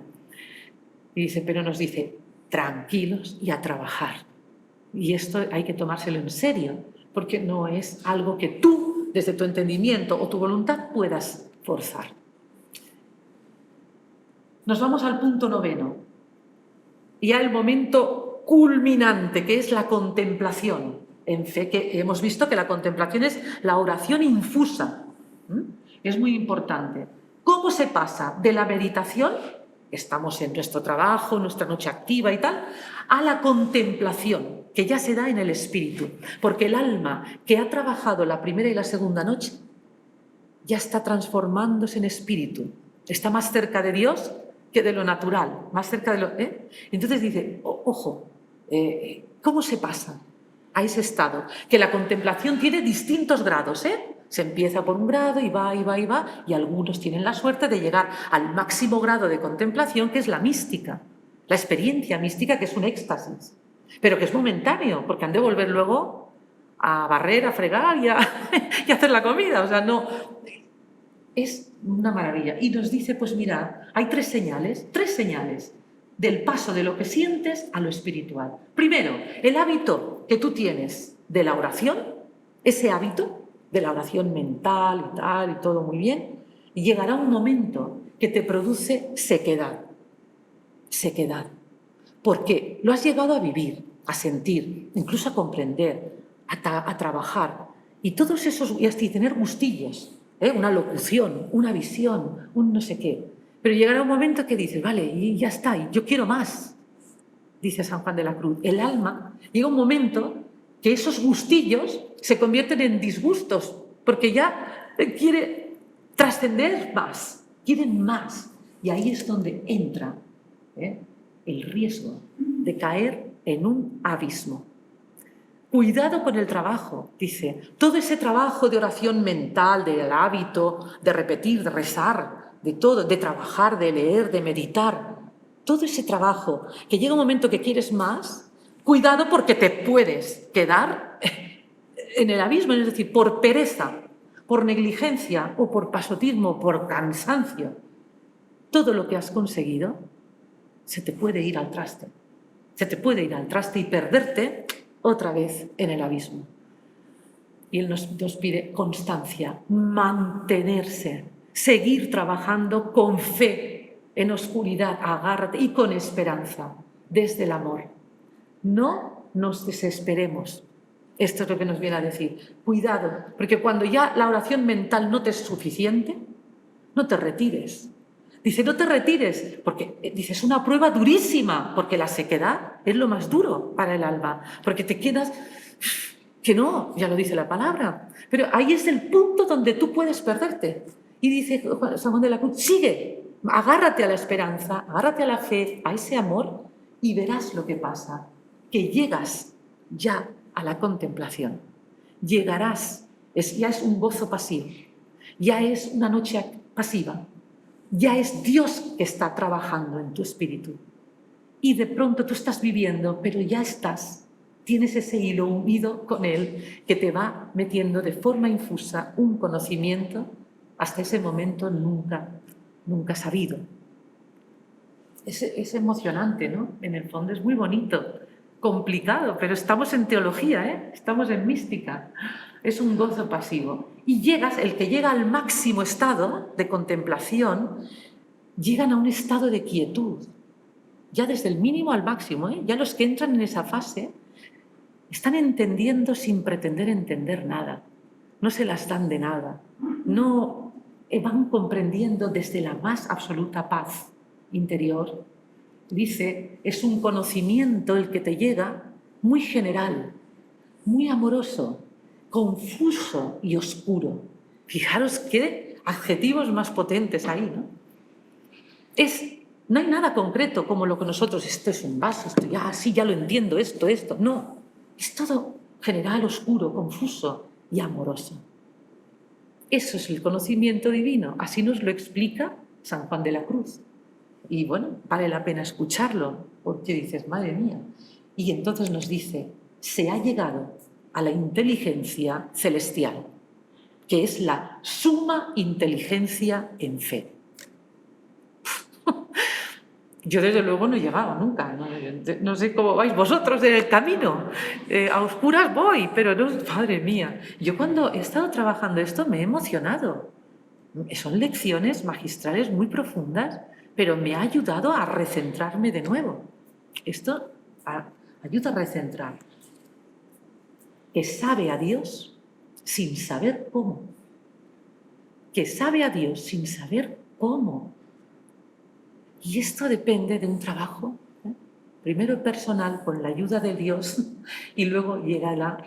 Y dice, pero nos dice, tranquilos y a trabajar. Y esto hay que tomárselo en serio, porque no es algo que tú, desde tu entendimiento o tu voluntad, puedas forzar. Nos vamos al punto 9. Y al momento culminante, que es la contemplación. En fe, que hemos visto que la contemplación es la oración infusa. Es muy importante. ¿Cómo se pasa de la meditación, estamos en nuestro trabajo, nuestra noche activa y tal, a la contemplación, que ya se da en el espíritu? Porque el alma que ha trabajado la primera y la segunda noche ya está transformándose en espíritu. Está más cerca de Dios que de lo natural, más cerca de lo... Entonces dice, ojo, ¿cómo se pasa a ese estado? Que la contemplación tiene distintos grados, Se empieza por un grado y va, y algunos tienen la suerte de llegar al máximo grado de contemplación, que es la mística, la experiencia mística, que es un éxtasis, pero que es momentáneo, porque han de volver luego a barrer, a fregar y a hacer la comida. O sea, no... Es una maravilla. Y nos dice, pues mira, hay tres señales del paso de lo que sientes a lo espiritual. Primero, el hábito que tú tienes de la oración, ese hábito de la oración mental y tal, y todo muy bien, y llegará un momento que te produce sequedad. Sequedad. Porque lo has llegado a vivir, a sentir, incluso a comprender, a trabajar. Y todos esos, y hasta tener gustillos, una locución, una visión, un no sé qué. Pero llegará un momento que dices, vale, y ya está, y yo quiero más, dice San Juan de la Cruz. El alma, llega un momento que esos gustillos se convierten en disgustos, porque ya quiere trascender más, quieren más. Y ahí es donde entra el riesgo de caer en un abismo. Cuidado con el trabajo, dice. Todo ese trabajo de oración mental, del hábito, de repetir, de rezar, de todo, de trabajar, de leer, de meditar, todo ese trabajo que llega un momento que quieres más, cuidado porque te puedes quedar en el abismo, es decir, por pereza, por negligencia o por pasotismo, por cansancio. Todo lo que has conseguido se te puede ir al traste. Se te puede ir al traste y perderte otra vez en el abismo. Y Él nos pide constancia, mantenerse, seguir trabajando con fe, en oscuridad, agárrate, y con esperanza, desde el amor. No nos desesperemos. Esto es lo que nos viene a decir. Cuidado, porque cuando ya la oración mental no te es suficiente, no te retires. Dice, no te retires, porque dice, es una prueba durísima, porque la sequedad es lo más duro para el alma, porque te quedas, que no, ya lo dice la palabra, pero ahí es el punto donde tú puedes perderte. Y dice San Juan de la Cruz, sigue, agárrate a la esperanza, agárrate a la fe, a ese amor, y verás lo que pasa, que llegas ya a la contemplación, llegarás, ya es un gozo pasivo, ya es una noche pasiva, ya es Dios que está trabajando en tu espíritu. Y de pronto tú estás viviendo, pero ya tienes ese hilo unido con Él que te va metiendo de forma infusa un conocimiento hasta ese momento nunca sabido. Es emocionante, ¿no? En el fondo es muy bonito, complicado, pero estamos en teología, estamos en mística. Es un gozo pasivo. Y el que llega al máximo estado de contemplación, llegan a un estado de quietud, ya desde el mínimo al máximo, ya los que entran en esa fase están entendiendo sin pretender entender nada, no se las dan de nada, no van comprendiendo desde la más absoluta paz interior. Dice, es un conocimiento el que te llega muy general, muy amoroso, confuso y oscuro. Fijaros qué adjetivos más potentes ahí, ¿no? No hay nada concreto como lo que nosotros, esto es un vaso, esto ya lo entiendo, esto, no. Es todo general, oscuro, confuso y amoroso. Eso es el conocimiento divino, así nos lo explica San Juan de la Cruz. Y bueno, vale la pena escucharlo, porque dices, madre mía. Y entonces nos dice, se ha llegado a la inteligencia celestial, que es la suma inteligencia en fe. Yo desde luego no he llegado nunca, no sé cómo vais vosotros en el camino, a oscuras voy, pero no, madre mía. Yo cuando he estado trabajando esto me he emocionado. Son lecciones magistrales muy profundas, pero me ha ayudado a recentrarme de nuevo. Esto ayuda a recentrar. Que sabe a Dios sin saber cómo. Que sabe a Dios sin saber cómo. Y esto depende de un trabajo, primero personal, con la ayuda de Dios, y luego llega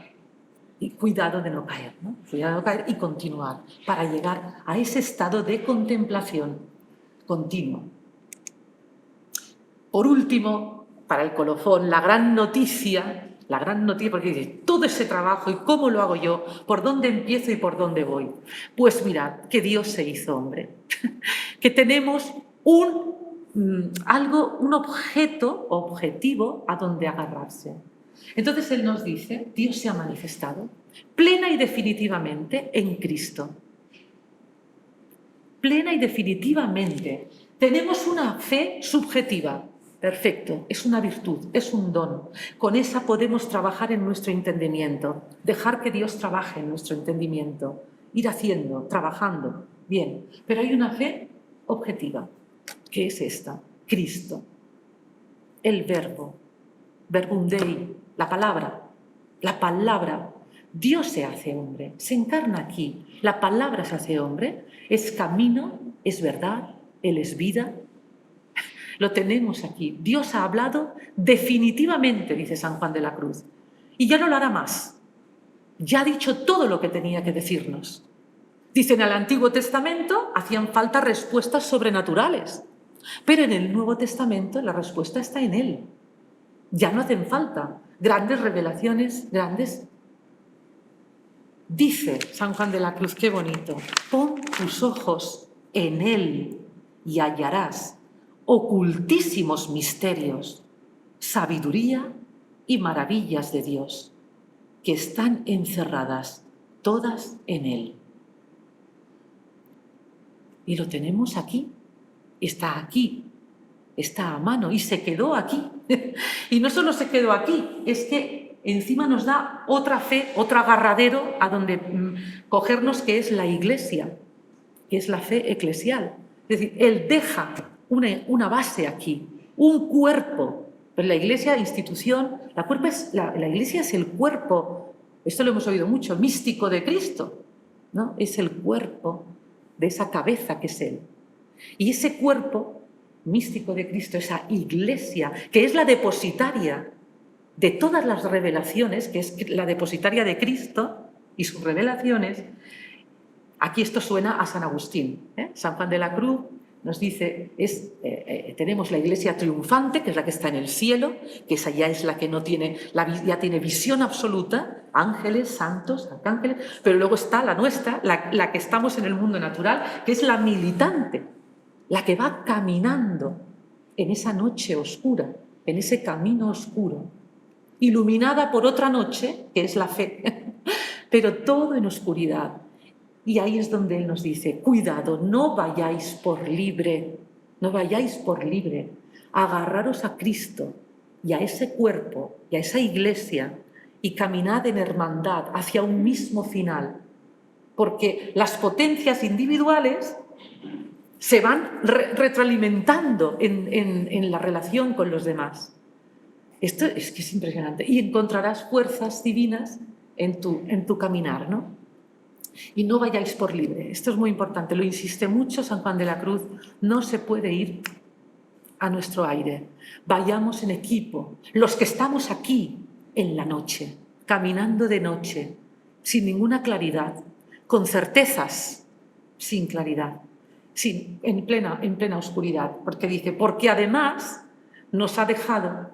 y cuidado de no caer, ¿no? Cuidado de no caer y continuar, para llegar a ese estado de contemplación continuo. Por último, para el colofón, la gran noticia, porque dice, todo ese trabajo y cómo lo hago yo, por dónde empiezo y por dónde voy. Pues mirad, que Dios se hizo hombre, que tenemos un objetivo a donde agarrarse. Entonces Él nos dice, Dios se ha manifestado plena y definitivamente en Cristo. Plena y definitivamente. Tenemos una fe subjetiva. Perfecto, es una virtud, es un don. Con esa podemos trabajar en nuestro entendimiento, dejar que Dios trabaje en nuestro entendimiento, ir haciendo, trabajando. Bien, pero hay una fe objetiva, que es esta, Cristo, el verbo, verbum Dei, la palabra. Dios se hace hombre, se encarna aquí, la palabra se hace hombre, es camino, es verdad, Él es vida. Lo tenemos aquí. Dios ha hablado definitivamente, dice San Juan de la Cruz, y ya no lo hará más. Ya ha dicho todo lo que tenía que decirnos. Dice, en el Antiguo Testamento hacían falta respuestas sobrenaturales, pero en el Nuevo Testamento la respuesta está en Él. Ya no hacen falta grandes revelaciones, grandes. Dice San Juan de la Cruz, qué bonito, pon tus ojos en Él y hallarás ocultísimos misterios, sabiduría y maravillas de Dios, que están encerradas todas en Él. Y lo tenemos aquí, está a mano y se quedó aquí. Y no solo se quedó aquí, es que encima nos da otra fe, otro agarradero a donde cogernos, que es la Iglesia, que es la fe eclesial. Es decir, Él deja una base aquí, un cuerpo. Pero la Iglesia, institución, la Iglesia es el cuerpo, esto lo hemos oído mucho, místico de Cristo, ¿no? Es el cuerpo de esa cabeza que es Él. Y ese cuerpo místico de Cristo, esa Iglesia, que es la depositaria de todas las revelaciones, que es la depositaria de Cristo y sus revelaciones. Aquí esto suena a San Agustín, ¿eh? San Juan de la Cruz nos dice, tenemos la Iglesia triunfante, que es la que está en el cielo, que esa ya es la que no tiene, ya tiene visión absoluta, ángeles, santos, arcángeles, pero luego está la nuestra, la que estamos en el mundo natural, que es la militante, la que va caminando en esa noche oscura, en ese camino oscuro, iluminada por otra noche, que es la fe, pero todo en oscuridad. Y ahí es donde Él nos dice, cuidado, no vayáis por libre, agarraros a Cristo y a ese cuerpo y a esa Iglesia y caminad en hermandad hacia un mismo final, porque las potencias individuales se van retroalimentando en la relación con los demás. Esto es que es impresionante. Y encontrarás fuerzas divinas en tu caminar, ¿no? Y no vayáis por libre. Esto es muy importante, lo insiste mucho San Juan de la Cruz. No se puede ir a nuestro aire. Vayamos en equipo. Los que estamos aquí en la noche, caminando de noche, sin ninguna claridad, con certezas, sin claridad, en plena oscuridad. Porque dice, porque además nos ha dejado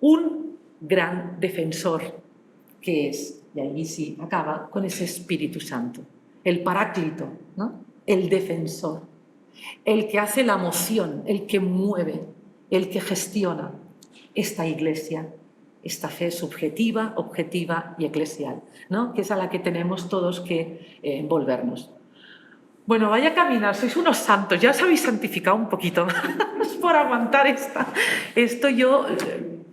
un gran defensor, que es, y ahí sí acaba, con ese Espíritu Santo, el Paráclito, ¿no? El defensor, el que hace la moción, el que mueve, el que gestiona esta Iglesia, esta fe subjetiva, objetiva y eclesial, ¿no? Que es a la que tenemos todos que envolvernos. Bueno, vaya a caminar, sois unos santos, ya os habéis santificado un poquito por aguantar esto. Yo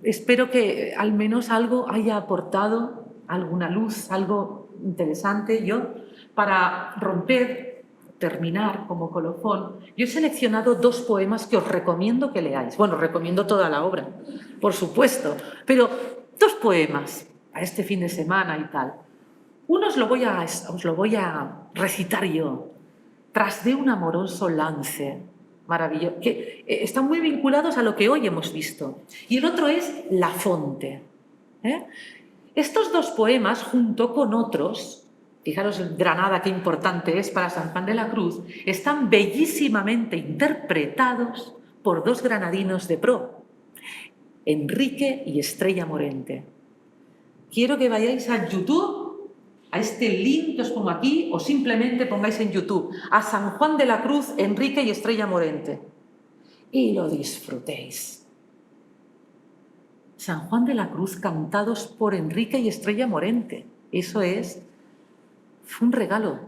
espero que al menos algo haya aportado, alguna luz, algo interesante. Yo, para terminar como colofón, yo he seleccionado 2 poemas que os recomiendo que leáis. Bueno, recomiendo toda la obra, por supuesto, pero 2 poemas a este fin de semana y tal. Uno os lo voy a recitar yo. Tras de un amoroso lance, maravilloso, que están muy vinculados a lo que hoy hemos visto. Y el otro es La Fonte. Estos 2 poemas, junto con otros, fijaros en Granada qué importante es para San Juan de la Cruz, están bellísimamente interpretados por 2 granadinos de pro, Enrique y Estrella Morente. Quiero que vayáis a YouTube, a este link que os pongo aquí, o simplemente pongáis en YouTube a San Juan de la Cruz, Enrique y Estrella Morente, y lo disfrutéis. San Juan de la Cruz cantados por Enrique y Estrella Morente. Eso es un regalo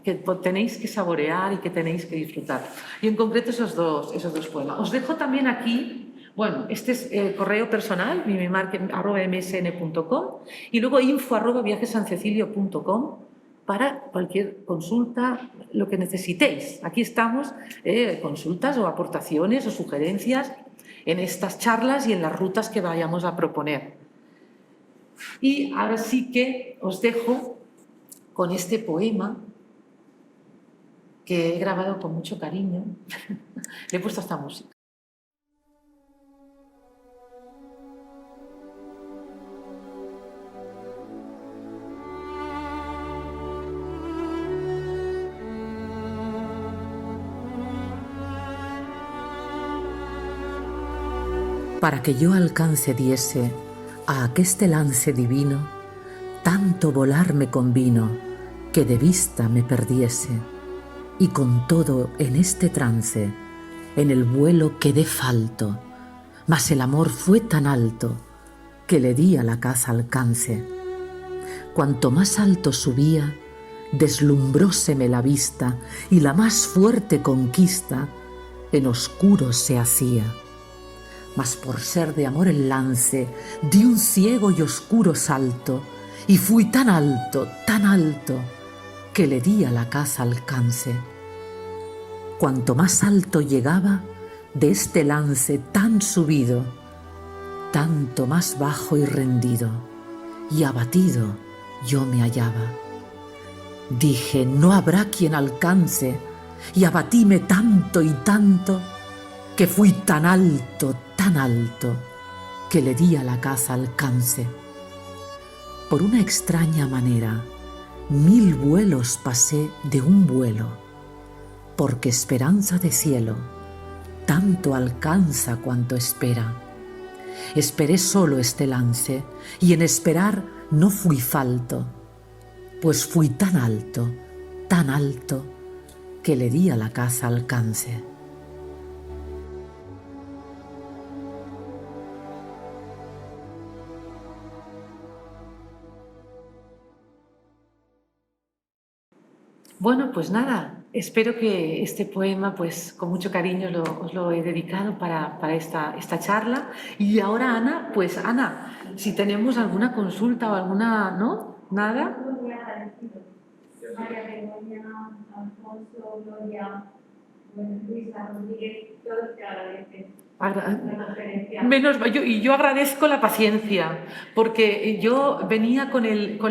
que tenéis que saborear y que tenéis que disfrutar. Y en concreto esos dos poemas. Os dejo también aquí, bueno, este es el correo personal, mimimarket@msn.com, y luego info@viajesancecilio.com para cualquier consulta, lo que necesitéis. Aquí estamos, consultas o aportaciones o sugerencias en estas charlas y en las rutas que vayamos a proponer. Y ahora sí que os dejo con este poema que he grabado con mucho cariño. Le he puesto esta música. Para que yo alcance diese a aqueste lance divino, tanto volar me convino que de vista me perdiese, y con todo en este trance, en el vuelo quedé falto, mas el amor fue tan alto que le di a la caza alcance. Cuanto más alto subía, deslumbróseme la vista, y la más fuerte conquista en oscuro se hacía. Mas por ser de amor el lance, di un ciego y oscuro salto, y fui tan alto, que le di a la caza alcance. Cuanto más alto llegaba de este lance tan subido, tanto más bajo y rendido, y abatido yo me hallaba. Dije, no habrá quien alcance, y abatíme tanto y tanto, que fui tan alto, que le di a la caza alcance. Por una extraña manera, 1000 vuelos pasé de un vuelo, porque esperanza de cielo tanto alcanza cuanto espera. Esperé solo este lance, y en esperar no fui falto, pues fui tan alto, que le di a la caza alcance. Bueno, pues nada, espero que este poema, pues con mucho cariño os lo he dedicado para esta charla. Y ahora, Ana, pues Ana, si tenemos alguna consulta o alguna, ¿no? ¿Nada? Muy agradecido. María Begoña, Alfonso, Gloria, Luisa Rodríguez, todos te agradecen. Yo agradezco la paciencia, porque yo venía con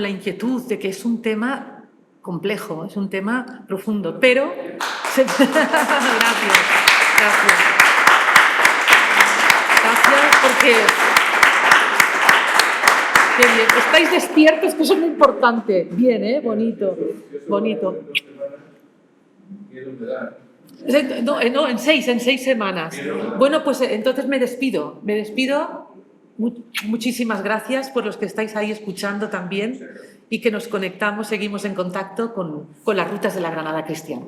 la inquietud de que es un tema complejo, es un tema profundo, pero... Gracias porque... Qué bien. Estáis despiertos, que eso es muy importante. Bien, bonito. No, en 6 semanas. Bueno, pues entonces me despido. Muchísimas gracias por los que estáis ahí escuchando también y que nos conectamos, seguimos en contacto con las rutas de la Granada Cristiana.